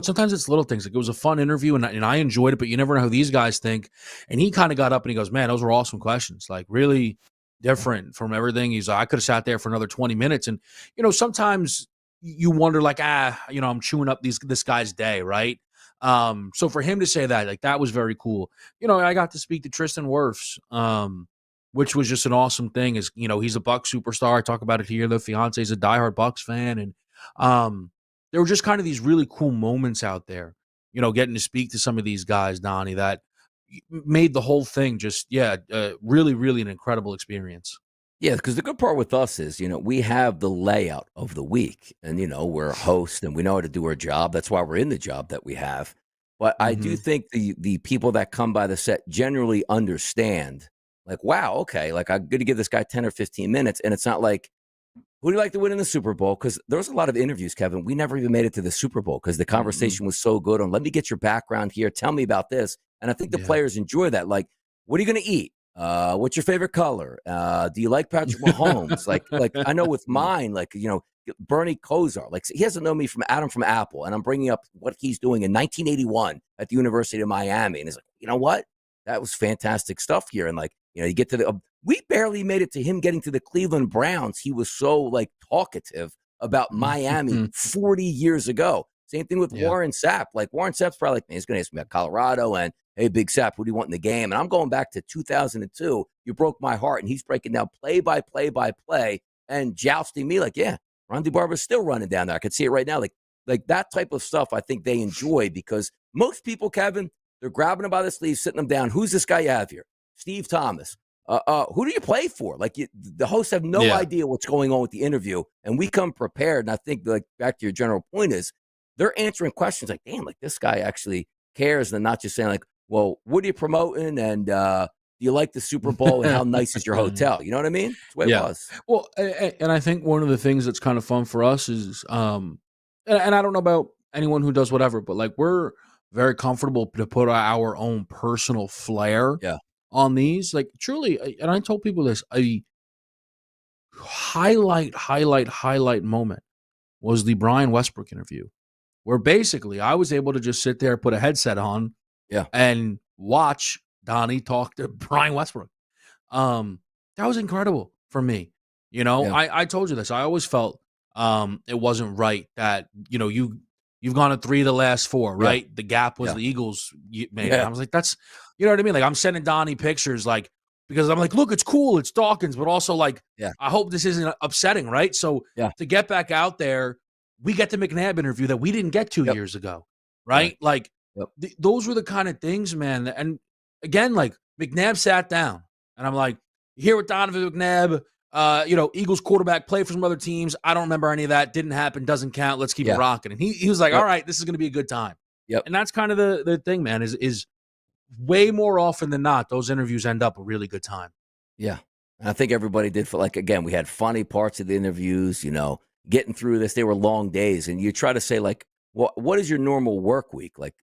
sometimes it's little things. Like, it was a fun interview and I enjoyed it, but you never know how these guys think. And he kind of got up and he goes, man, those were awesome questions. Like, really different from everything. He's like, I could have sat there for another 20 minutes. And, sometimes you wonder, like, I'm chewing up this guy's day, right? So for him to say that, like, that was very cool. I got to speak to Tristan Wirfs, which was just an awesome thing. Is, he's a Bucs superstar. I talk about it here. The fiance is a diehard Bucs fan, and there were just kind of these really cool moments out there. Getting to speak to some of these guys, Donnie, that made the whole thing just really, really an incredible experience. Yeah, because the good part with us is, we have the layout of the week, and, we're a host and we know how to do our job. That's why we're in the job that we have. But I do think the people that come by the set generally understand, like, wow, okay, like, I'm going to give this guy 10 or 15 minutes. And it's not like, who do you like to win in the Super Bowl? Because there was a lot of interviews, Kevin. We never even made it to the Super Bowl because the conversation was so good on, let me get your background here. Tell me about this. And I think the players enjoy that. Like, what are you going to eat? What's your favorite color? Do you like Patrick Mahomes? like I know with mine, like, Bernie Kosar, like, he hasn't known me from Adam from Apple, and I'm bringing up what he's doing in 1981 at the University of Miami. And he's like, you know what? That was fantastic stuff here. And, like, you get to we barely made it to him getting to the Cleveland Browns. He was so, like, talkative about Miami 40 years ago. Same thing with Warren Sapp. Like, Warren Sapp's probably like, man, he's going to ask me about Colorado and, hey, Big Sapp, who do you want in the game? And I'm going back to 2002. You broke my heart. And he's breaking down play by play and jousting me like, yeah, Rondy Barber's still running down there. I could see it right now. Like that type of stuff I think they enjoy, because most people, Kevin, they're grabbing them by the sleeve, sitting them down. Who's this guy you have here? Steve Thomas. Who do you play for? Like, the hosts have no idea what's going on with the interview. And we come prepared. And I think, like, back to your general point is, they're answering questions like, damn, like, this guy actually cares, and not just saying, like, well, what are you promoting? And do you like the Super Bowl? And how nice is your hotel? You know what I mean? That's the way it was. Well, and I think one of the things that's kind of fun for us is, and I don't know about anyone who does whatever, but, like, we're very comfortable to put our own personal flair on these. Like, truly, and I told people this, a highlight moment was the Brian Westbrook interview, where basically I was able to just sit there, put a headset on, and watch Donnie talk to Brian Westbrook. That was incredible for me. I told you this. I always felt it wasn't right that, you've gone to 3 of the last 4, right? The gap was the Eagles made. I was like, that's, you know what I mean? Like, I'm sending Donnie pictures, like, because I'm like, look, it's cool, it's Dawkins, but also, like, I hope this isn't upsetting, right? So to get back out there, we get the McNabb interview that we didn't get 2 years ago, right? Like, those were the kind of things, man. And again, like, McNabb sat down, and I'm like, here with Donovan McNabb, Eagles quarterback, play for some other teams. I don't remember any of that. Didn't happen. Doesn't count. Let's keep it rocking. And he was like, all right, this is going to be a good time. And that's kind of the thing, man, is way more often than not, those interviews end up a really good time. Yeah. And I think everybody did feel like, again, we had funny parts of the interviews, getting through this. They were long days. And you try to say, like, well, what is your normal work week? Like,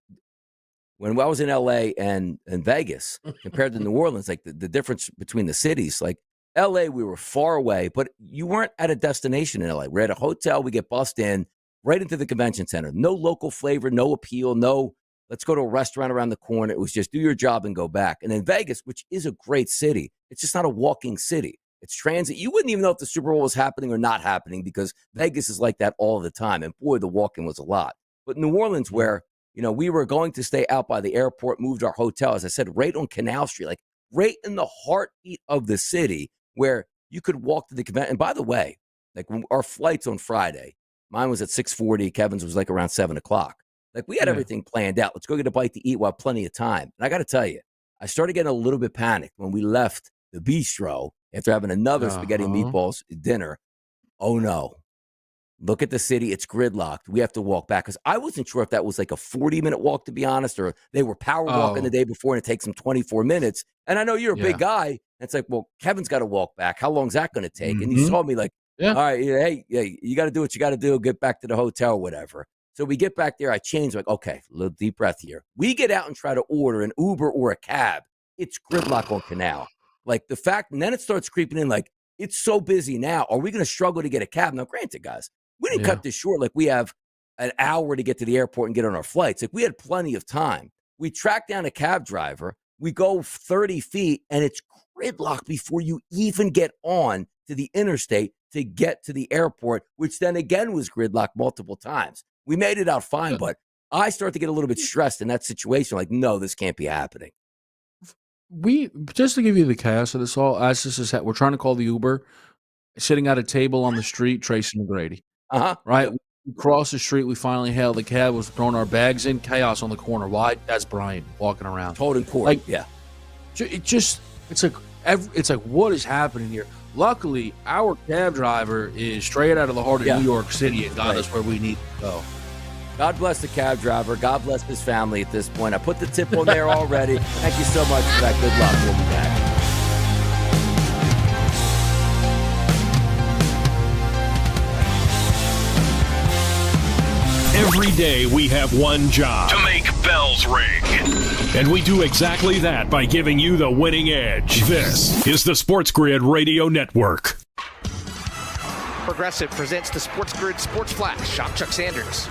when I was in LA and Vegas compared to New Orleans, like, the difference between the cities, like, LA, we were far away, but you weren't at a destination in LA. We're at a hotel. We get bussed in right into the convention center. No local flavor, no appeal, no, let's go to a restaurant around the corner. It was just do your job and go back. And then Vegas, which is a great city, it's just not a walking city. It's transit. You wouldn't even know if the Super Bowl was happening or not happening because Vegas is like that all the time. And boy, the walking was a lot. But New Orleans, where, we were going to stay out by the airport, moved our hotel, as I said, right on Canal Street, like right in the heartbeat of the city where you could walk to the convention. And by the way, like when our flights on Friday, mine was at 6:40. Kevin's was like around 7 o'clock. Like we had everything planned out. Let's go get a bite to eat while plenty of time. And I got to tell you, I started getting a little bit panicked when we left the bistro after having another spaghetti and meatballs dinner. Oh, no. Look at the city. It's gridlocked. We have to walk back. Because I wasn't sure if that was like a 40-minute walk, to be honest, or they were power walking the day before and it takes them 24 minutes. And I know you're a big guy. And it's like, well, Kevin's got to walk back. How long is that going to take? And you saw me like, all right, hey, you got to do what you got to do. Get back to the hotel or whatever. So we get back there. I change. Like, okay, a little deep breath here. We get out and try to order an Uber or a cab. It's gridlock on Canal. Like the fact, and then it starts creeping in like, it's so busy now. Are we going to struggle to get a cab? Now, granted, guys, we didn't cut this short. Like we have an hour to get to the airport and get on our flights. Like we had plenty of time. We track down a cab driver. We go 30 feet and it's gridlock before you even get on to the interstate to get to the airport, which then again was gridlock multiple times. We made it out fine, but I start to get a little bit stressed in that situation. Like, no, this can't be happening. We, just to give you the chaos of this all, as this is, we're trying to call the Uber, sitting at a table on the street, Tracy McGrady. Right? We cross the street, we finally hail the cab, was throwing our bags in, chaos on the corner. Why? That's Brian walking around. Holding court, like, it's like, what is happening here? Luckily, our cab driver is straight out of the heart of New York City and got us where we need to go. God bless the cab driver. God bless his family at this point. I put the tip on there already. Thank you so much for that. Good luck. We'll be back. Every day we have one job: to make bells ring. And we do exactly that by giving you the winning edge. This is the SportsGrid Radio Network. Progressive presents the SportsGrid Sports Flash. I'm Chuck Sanders.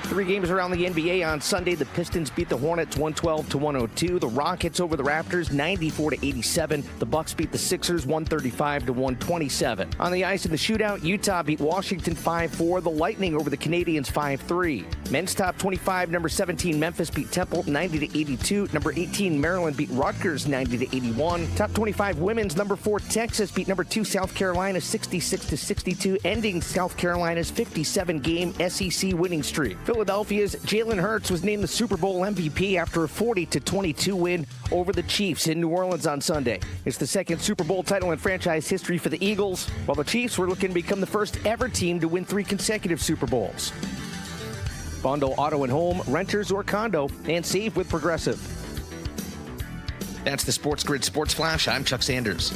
3 games around the NBA on Sunday. The Pistons beat the Hornets 112-102. The Rockets over the Raptors 94-87. The Bucks beat the Sixers 135-127. On the ice in the shootout, Utah beat Washington 5-4. The Lightning over the Canadians 5-3. Men's top 25, number 17 Memphis beat Temple 90-82. Number 18 Maryland beat Rutgers 90-81. Top 25 women's, number 4 Texas beat number 2 South Carolina 66-62, ending South Carolina's 57-game SEC winning streak. Philadelphia's Jalen Hurts was named the Super Bowl MVP after a 40-22 win over the Chiefs in New Orleans on Sunday. It's the second Super Bowl title in franchise history for the Eagles, while the Chiefs were looking to become the first ever team to win 3 consecutive Super Bowls. Bundle auto and home, renters or condo, and save with Progressive. That's the SportsGrid Sports Flash. I'm Chuck Sanders.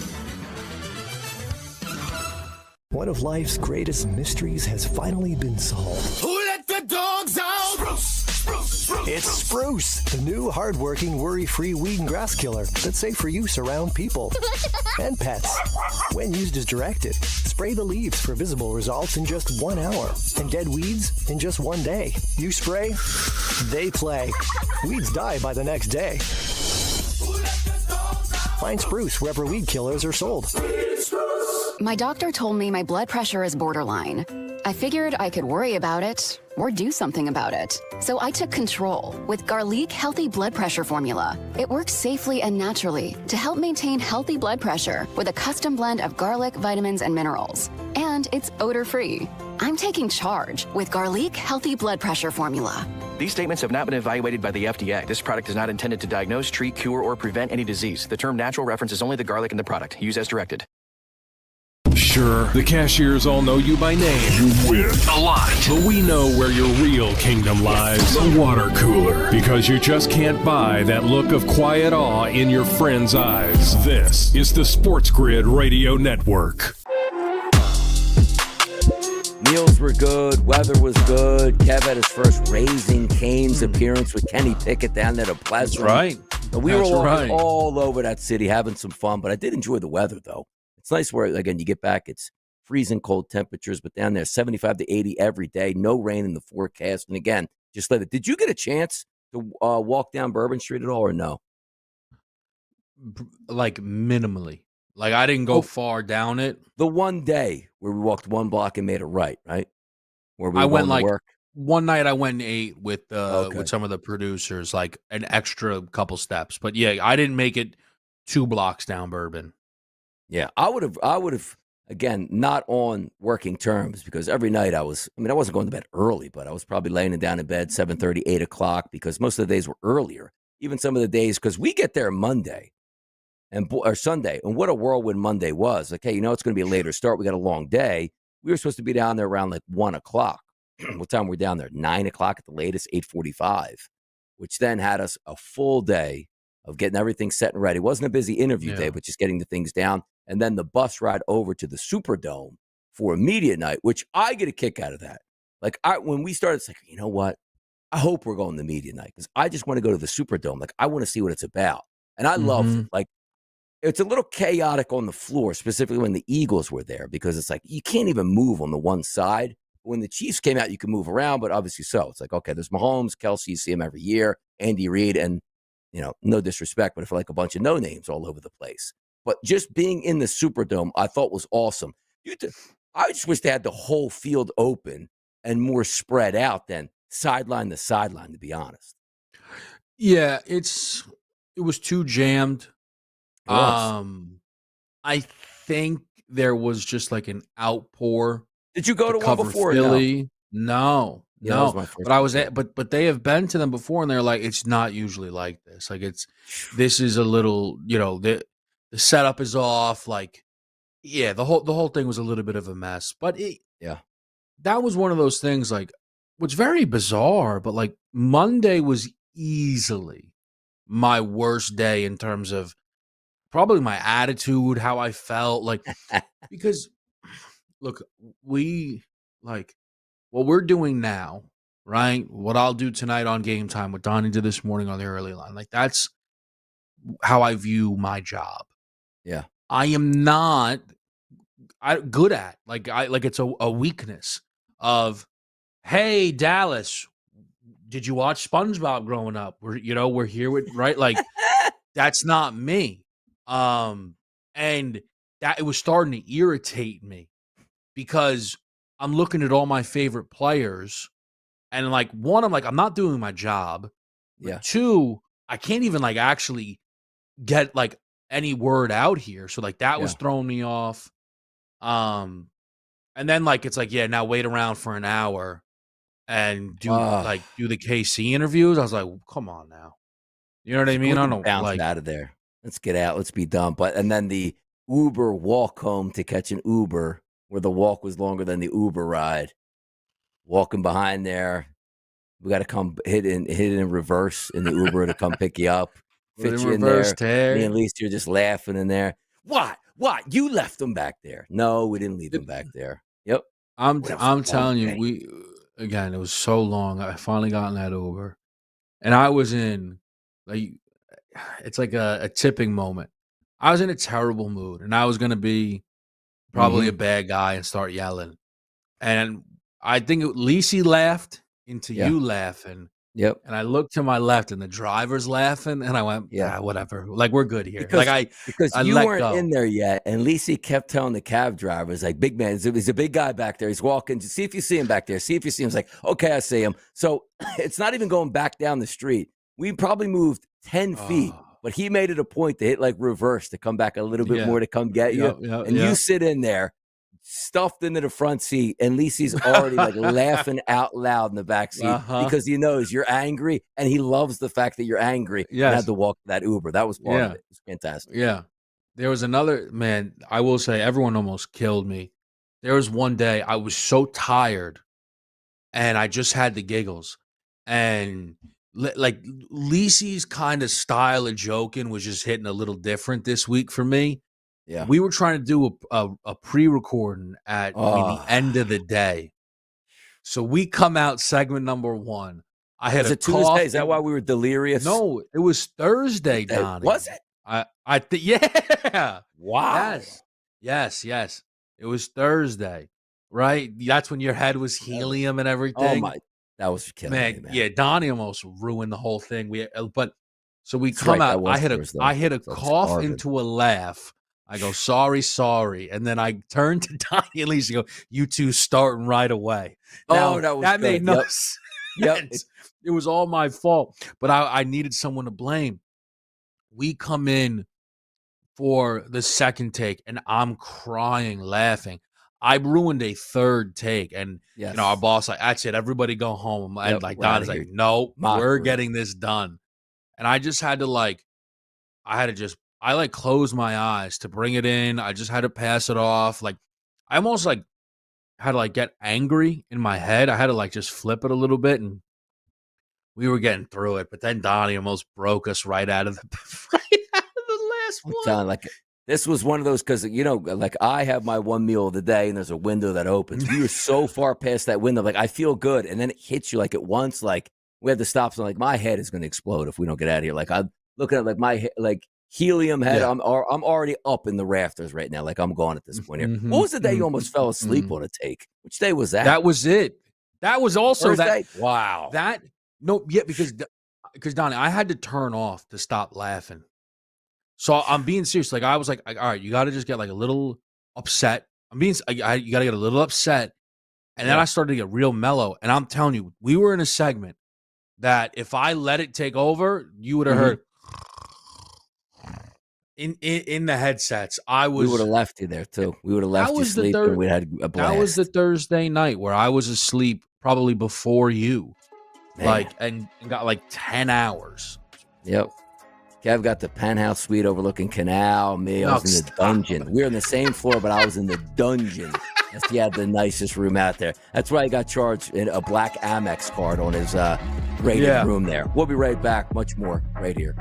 One of life's greatest mysteries has finally been solved. Who let the dogs out? Spruce. It's Spruce, the new hard-working, worry-free weed and grass killer that's safe for use around people and pets. When used as directed, spray the leaves for visible results in just 1 hour and dead weeds in just 1 day. You spray, they play. Weeds die by the next day. Find Spruce wherever weed killers are sold. My doctor told me my blood pressure is borderline. I figured I could worry about it or do something about it. So I took control with Garlic Healthy Blood Pressure Formula. It works safely and naturally to help maintain healthy blood pressure with a custom blend of garlic, vitamins, and minerals. And it's odor-free. I'm taking charge with Garlic Healthy Blood Pressure Formula. These statements have not been evaluated by the FDA. This product is not intended to diagnose, treat, cure, or prevent any disease. The term natural references only the garlic in the product. Use as directed. Sure, the cashiers all know you by name. You win a lot. But we know where your real kingdom lies. The water cooler. Because you just can't buy that look of quiet awe in your friend's eyes. This is the SportsGrid Radio Network. Meals were good. Weather was good. Kev had his first Raising Cane's appearance with Kenny Pickett down there at Pleasant. That's right. And we were all over that city having some fun, but I did enjoy the weather, though. It's nice where, again, you get back, it's freezing cold temperatures, but down there, 75 to 80 every day, no rain in the forecast. And again, just let it. Did you get a chance to walk down Bourbon Street at all or no? Like minimally. Like, I didn't go far down it. The one day where we walked one block and made it right? Where we I were went, going to like, work? one night I went and ate with Okay. some of the producers, like, an extra couple steps. But, yeah, I didn't make it 2 blocks down Bourbon. Yeah, I would have, again, not on working terms, because every night I wasn't going to bed early, but I was probably laying down in bed 7:30, 8 o'clock, because most of the days were earlier. Even some of the days, because we get there Monday or Sunday, and what a whirlwind Monday was. Like, hey, it's going to be a later start. We got a long day. We were supposed to be down there around like 1 o'clock. What time were we down there? 9 o'clock at the latest, 8:45, which then had us a full day of getting everything set and ready. It wasn't a busy interview day, but just getting the things down. And then the bus ride over to the Superdome for a media night, which I get a kick out of that. Like, when we started, it's like, you know what? I hope we're going to media night, because I just want to go to the Superdome. Like, I want to see what it's about. And I love, like, it's a little chaotic on the floor, specifically when the Eagles were there, because it's like you can't even move on the one side. When the Chiefs came out, you can move around, but obviously so. It's like, okay, there's Mahomes, Kelsey, you see him every year, Andy Reid, and, no disrespect, but I feel like a bunch of no-names all over the place. But just being in the Superdome, I thought was awesome. I just wish they had the whole field open and more spread out than sideline to sideline, to be honest. Yeah, it was too jammed. It was. I think there was just like an outpour. Did you go to one before? Philly? No. Yeah, that was my first But I was time. but they have been to them before, and they're like, it's not usually like this. Like, this is a little, the setup is off. Like, yeah, the whole thing was a little bit of a mess. But that was one of those things, like, what's very bizarre, but like Monday was easily my worst day in terms of probably my attitude, how I felt, like, because look, what we're doing now, right? What I'll do tonight on Game Time, what Donnie did this morning on the early line, like, that's how I view my job. Yeah. I am not good at, like, it's a weakness of, hey, Dallas, did you watch SpongeBob growing up? We're here with, right? Like, that's not me. And that it was starting to irritate me, because I'm looking at all my favorite players, and like, one, I'm like, I'm not doing my job. Yeah. Two, I can't even like actually get like any word out here. So like that was throwing me off. And then like it's like, yeah, now wait around for an hour and do the KC interviews. I was like, come on now. You know what I mean? I don't bounce out of there. Let's get out. Let's be done. And then the Uber walk home to catch an Uber, where the walk was longer than the Uber ride. Walking behind there, we got to come hit in reverse in the Uber to come pick you up, fit you in there. Me and Lisa, you're just laughing in there. What? You left them back there? No, we didn't leave them back there. Yep. I'm telling you, it was so long. I finally got in that Uber, and I was in, like, it's like a tipping moment. I was in a terrible mood, and I was going to be probably a bad guy and start yelling. And I think Lisi laughed into you laughing. Yep. And I looked to my left, and the driver's laughing, and I went, whatever. Like, we're good here. Because I you let weren't go. in there yet, and Lisi kept telling the cab drivers, like, big man, he's a big guy back there. He's walking. See if you see him back there. See if you see him. It's like, okay, I see him. So it's not even going back down the street. We probably moved 10 feet, but he made it a point to hit like reverse to come back a little bit more to come get you. You sit in there, stuffed into the front seat, and Lisi's already like laughing out loud in the back seat because he knows you're angry, and he loves the fact that you're angry. You had to walk that Uber. That was part of it. It was fantastic. Yeah. There was another, man, I will say, everyone almost killed me. There was one day I was so tired, and I just had the giggles. And like Lisi's kind of style of joking was just hitting a little different this week for me. Yeah. We were trying to do a pre-recording at the end of the day. So we come out segment number 1. I had a Tuesday? cough. Is that why we were delirious? No, it was Thursday, Donnie. Was it? I think, yeah. Wow. Yes. It was Thursday, right? That's when your head was helium and everything. Oh my, that was killing me, man. Yeah, Donnie almost ruined the whole thing. So we come out. I hit a cough into a laugh. I go, sorry. And then I turn to Donnie and Lisa and go, you two starting right away. Now, that was that good. made no Yep. sense. Yep. It was all my fault, but I needed someone to blame. We come in for the second take, and I'm crying, laughing. I ruined a third take, and our boss like, that's it, everybody go home. And Yep, we're Don's outta like, here. no, we're Mockery. getting this done. And I just had to I close my eyes to bring it in. I just had to pass it off. Like I almost had to get angry in my head. I had to just flip it a little bit, and we were getting through it. But then Donnie almost broke us right out of the last I'm one. telling you, this was one of those because I have my one meal of the day, and there's a window that opens. We were so far past that window. I feel good, and then it hits you at once. We had to stop. So my head is going to explode if we don't get out of here. I'm looking at my helium head. Yeah. I'm already up in the rafters right now. I'm gone at this point here. What was the day you almost fell asleep on a take? Which day was that? That was it. That was also Thursday? that. Wow. Because Donnie, I had to turn off to stop laughing. So I'm being serious. I was all right, you got to just get a little upset. You got to get a little upset. And then I started to get real mellow. And I'm telling you, we were in a segment that if I let it take over, you would have heard in the headsets. We would have left you there too. We would have left you sleep, and we had a blast. That was the Thursday night where I was asleep probably before you. Man. And got 10 hours. Yep. Kev got the penthouse suite overlooking Canal. Me, I was in the dungeon. We were on the same floor, but I was in the dungeon. He had the nicest room out there. That's why he got charged a black Amex card on his rated room there. We'll be right back. Much more right here.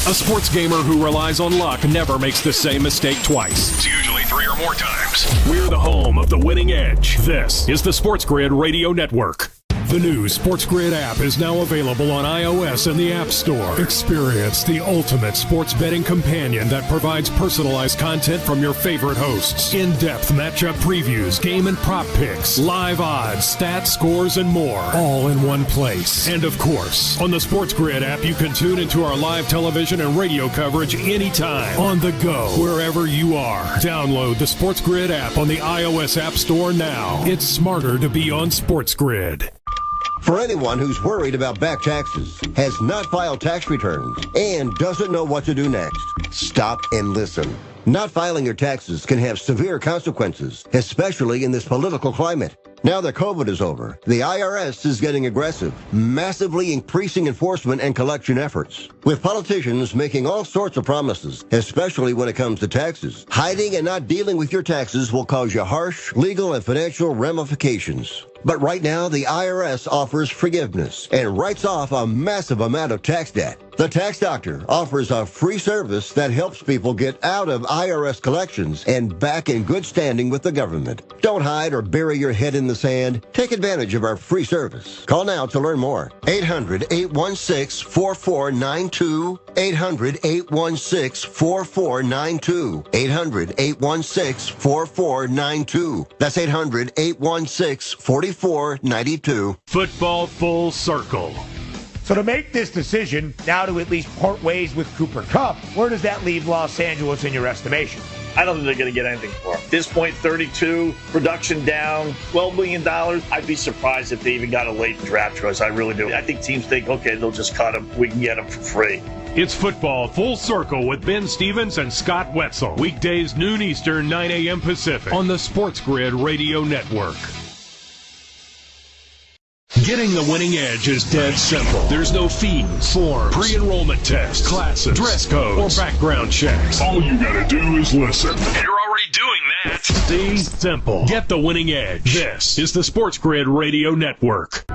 A sports gamer who relies on luck never makes the same mistake twice. It's usually 3 or more times. We're the home of the winning edge. This is the SportsGrid Radio Network. The new SportsGrid app is now available on iOS and the App Store. Experience the ultimate sports betting companion that provides personalized content from your favorite hosts. In-depth matchup previews, game and prop picks, live odds, stats, scores, and more. All in one place. And of course, on the SportsGrid app, you can tune into our live television and radio coverage anytime. On the go, wherever you are. Download the SportsGrid app on the iOS App Store now. It's smarter to be on SportsGrid. For anyone who's worried about back taxes, has not filed tax returns, and doesn't know what to do next, stop and listen. Not filing your taxes can have severe consequences, especially in this political climate. Now that COVID is over, the IRS is getting aggressive, massively increasing enforcement and collection efforts. With politicians making all sorts of promises, especially when it comes to taxes, hiding and not dealing with your taxes will cause you harsh legal and financial ramifications. But right now, the IRS offers forgiveness and writes off a massive amount of tax debt. The Tax Doctor offers a free service that helps people get out of IRS collections and back in good standing with the government. Don't hide or bury your head in the sand. Take advantage of our free service. Call now to learn more. 800-816-4492. 800-816-4492. 800-816-4492. That's 800-816-4492. Football full circle. So to make this decision, now to at least part ways with Cooper Kupp, where does that leave Los Angeles in your estimation? I don't think they're going to get anything for him. At this point, 32, production down, $12 million. I'd be surprised if they even got a late draft choice. I really do. I think teams think, okay, they'll just cut him. We can get him for free. It's football full circle with Ben Stevens and Scott Wetzel. Weekdays noon Eastern, 9 a.m. Pacific on the SportsGrid Radio Network. Getting the winning edge is dead simple. There's no fees, forms, pre-enrollment tests, classes, dress codes, or background checks. All you gotta do is listen. You're already doing that. Stay simple. Get the winning edge. This is the SportsGrid Radio Network.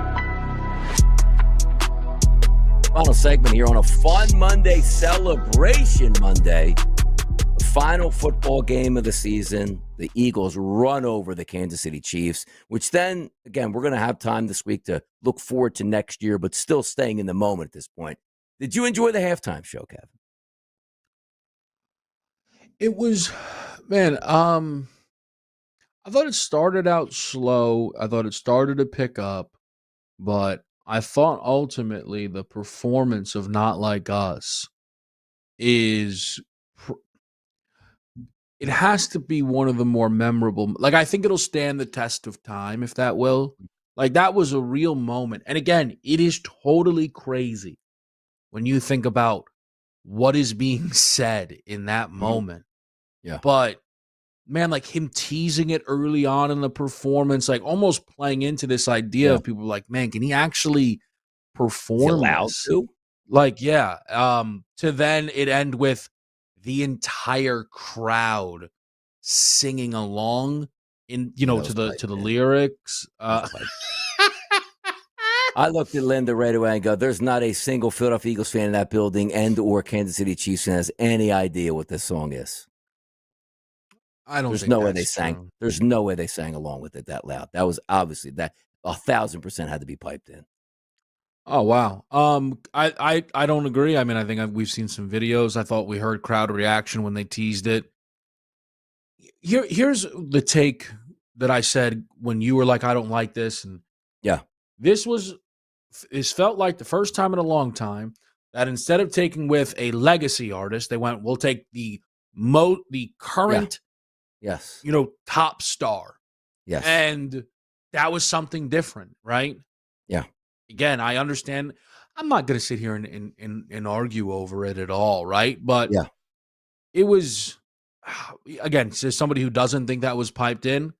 Final segment here on a fun Monday, celebration Monday. The final football game of the season. The Eagles run over the Kansas City Chiefs, which then, again, we're going to have time this week to look forward to next year, but still staying in the moment at this point. Did you enjoy the halftime show, Kevin? It was, man, I thought it started out slow. I thought it started to pick up, but I thought ultimately the performance of Not Like Us is it has to be one of the more memorable. Like, I think it'll stand the test of time, if that will. Like, that was a real moment. And again, it is totally crazy when you think about what is being said in that moment. Yeah. But man, like him teasing it early on in the performance, like almost playing into this idea of people like, man, can he actually perform? Is he allowed this? to? Like, yeah. To then it end with the entire crowd singing along in, to the lyrics. I looked at Linda right away and go, there's not a single Philadelphia Eagles fan in that building and or Kansas City Chiefs fan has any idea what this song is. I don't There's think no way that's they sang. true. There's no way they sang along with it that loud. That was obviously that 1,000% had to be piped in. Oh wow. I don't agree. I mean, I think we've seen some videos. I thought we heard crowd reaction when they teased it. Here's the take that I said when you were like, I don't like this, and this felt like the first time in a long time that instead of taking with a legacy artist, they went, we'll take the current, top star. Yes. And that was something different, right? Yeah. Again, I understand. I'm not going to sit here and argue over it at all, right? But it was, again, as somebody who doesn't think that was piped in,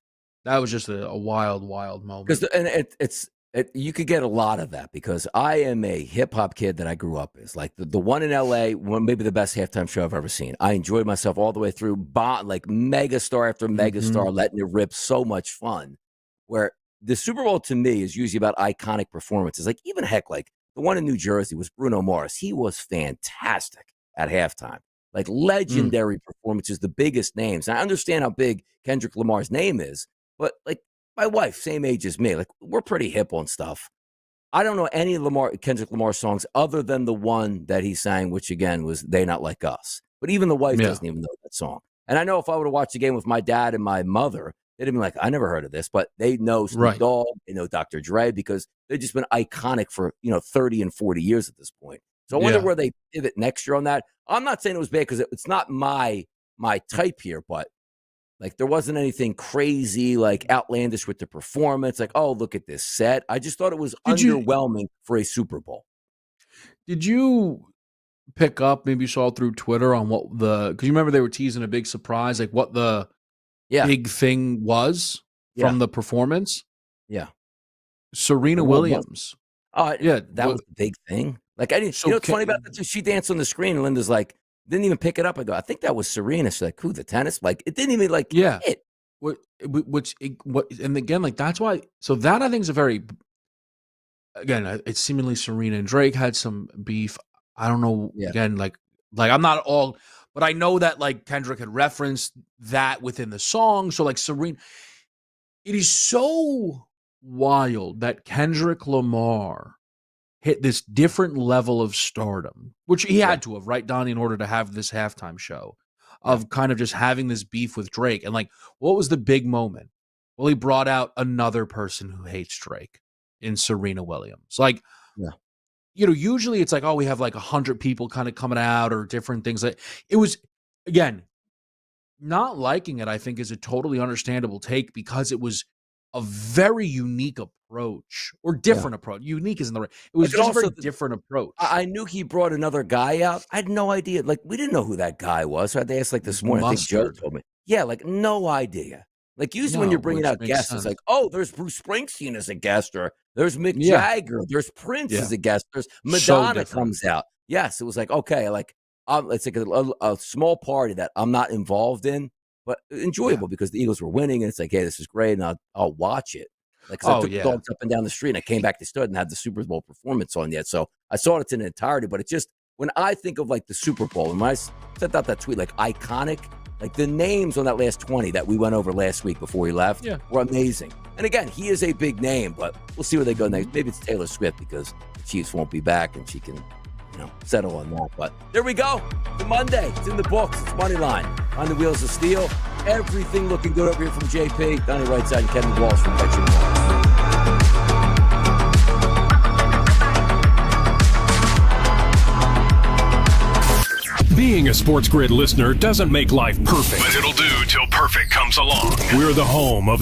that was just a wild, wild moment. Because you could get a lot of that because I am a hip hop kid that I grew up as. Like the one in LA, maybe the best halftime show I've ever seen. I enjoyed myself all the way through. Like megastar after megastar, letting it rip, so much fun. Where the Super Bowl to me is usually about iconic performances. Like even like the one in New Jersey was Bruno Mars. He was fantastic at halftime. Like legendary performances, the biggest names. And I understand how big Kendrick Lamar's name is, but like my wife, same age as me, like we're pretty hip on stuff. I don't know any Kendrick Lamar songs other than the one that he sang, which again was "They Not Like Us." But even the wife doesn't even know that song. And I know if I would have watched the game with my dad and my mother, they'd have been like, "I never heard of this," but they know Snoop Dogg, they know Dr. Dre because they've just been iconic for 30 and 40 years at this point. So I wonder where they pivot next year on that. I'm not saying it was bad because it's not my type here, but like there wasn't anything crazy, like outlandish with the performance. Like, oh, look at this set. I just thought it was underwhelming for a Super Bowl. Did you pick up, maybe you saw through Twitter on what because you remember they were teasing a big surprise, like what the big thing was from the performance? Yeah. Serena Williams. That was the big thing. Like I didn't. What's funny about that? She danced on the screen, and Linda's like, didn't even pick it up. I go, I think that was Serena. She's like, who, the tennis? Like it didn't even hit. And again, like that's why. So that I think is a very. Again, it's seemingly Serena and Drake had some beef. I don't know. Again, like I'm not all, but I know that like Kendrick had referenced that within the song. So like Serena, it is so wild that Kendrick Lamar hit this different level of stardom, which he had to have, right, Donnie, in order to have this halftime show of kind of just having this beef with Drake. And like, what was the big moment? Well, he brought out another person who hates Drake in Serena Williams. Like, usually it's like, oh, we have like 100 people kind of coming out or different things. Like it was, again, not liking it, I think, is a totally understandable take because it was a very unique approach or different approach. Unique isn't the right. It was just a very different approach. I knew he brought another guy out. I had no idea. Like we didn't know who that guy was. So I had to ask like this morning. I think Joe told me. Yeah, like no idea. Like usually when you're bringing out guests, it's like, oh, there's Bruce Springsteen as a guest, or there's Mick Jagger, there's Prince as a guest, there's Madonna comes out. Yes, it was like, okay, like it's like a small party that I'm not involved in, but enjoyable because the Eagles were winning, and it's like, hey, this is great, and I'll watch it. Like, I took the dogs up and down the street, and I came back to stud and had the Super Bowl performance on yet, so I saw it in entirety. But it's just when I think of like the Super Bowl, and when I sent out that tweet, like iconic. Like the names on that last 20 that we went over last week before he left were amazing. And again, he is a big name, but we'll see where they go next. Maybe it's Taylor Swift because the Chiefs won't be back and she can, settle on that. But there we go. It's Monday. It's in the books. It's Moneyline on the Wheels of Steel. Everything looking good over here from JP, Donnie Whiteside, and Kevin Walsh from Betcha More. Being a SportsGrid listener doesn't make life perfect, but it'll do till perfect comes along. We're the home of the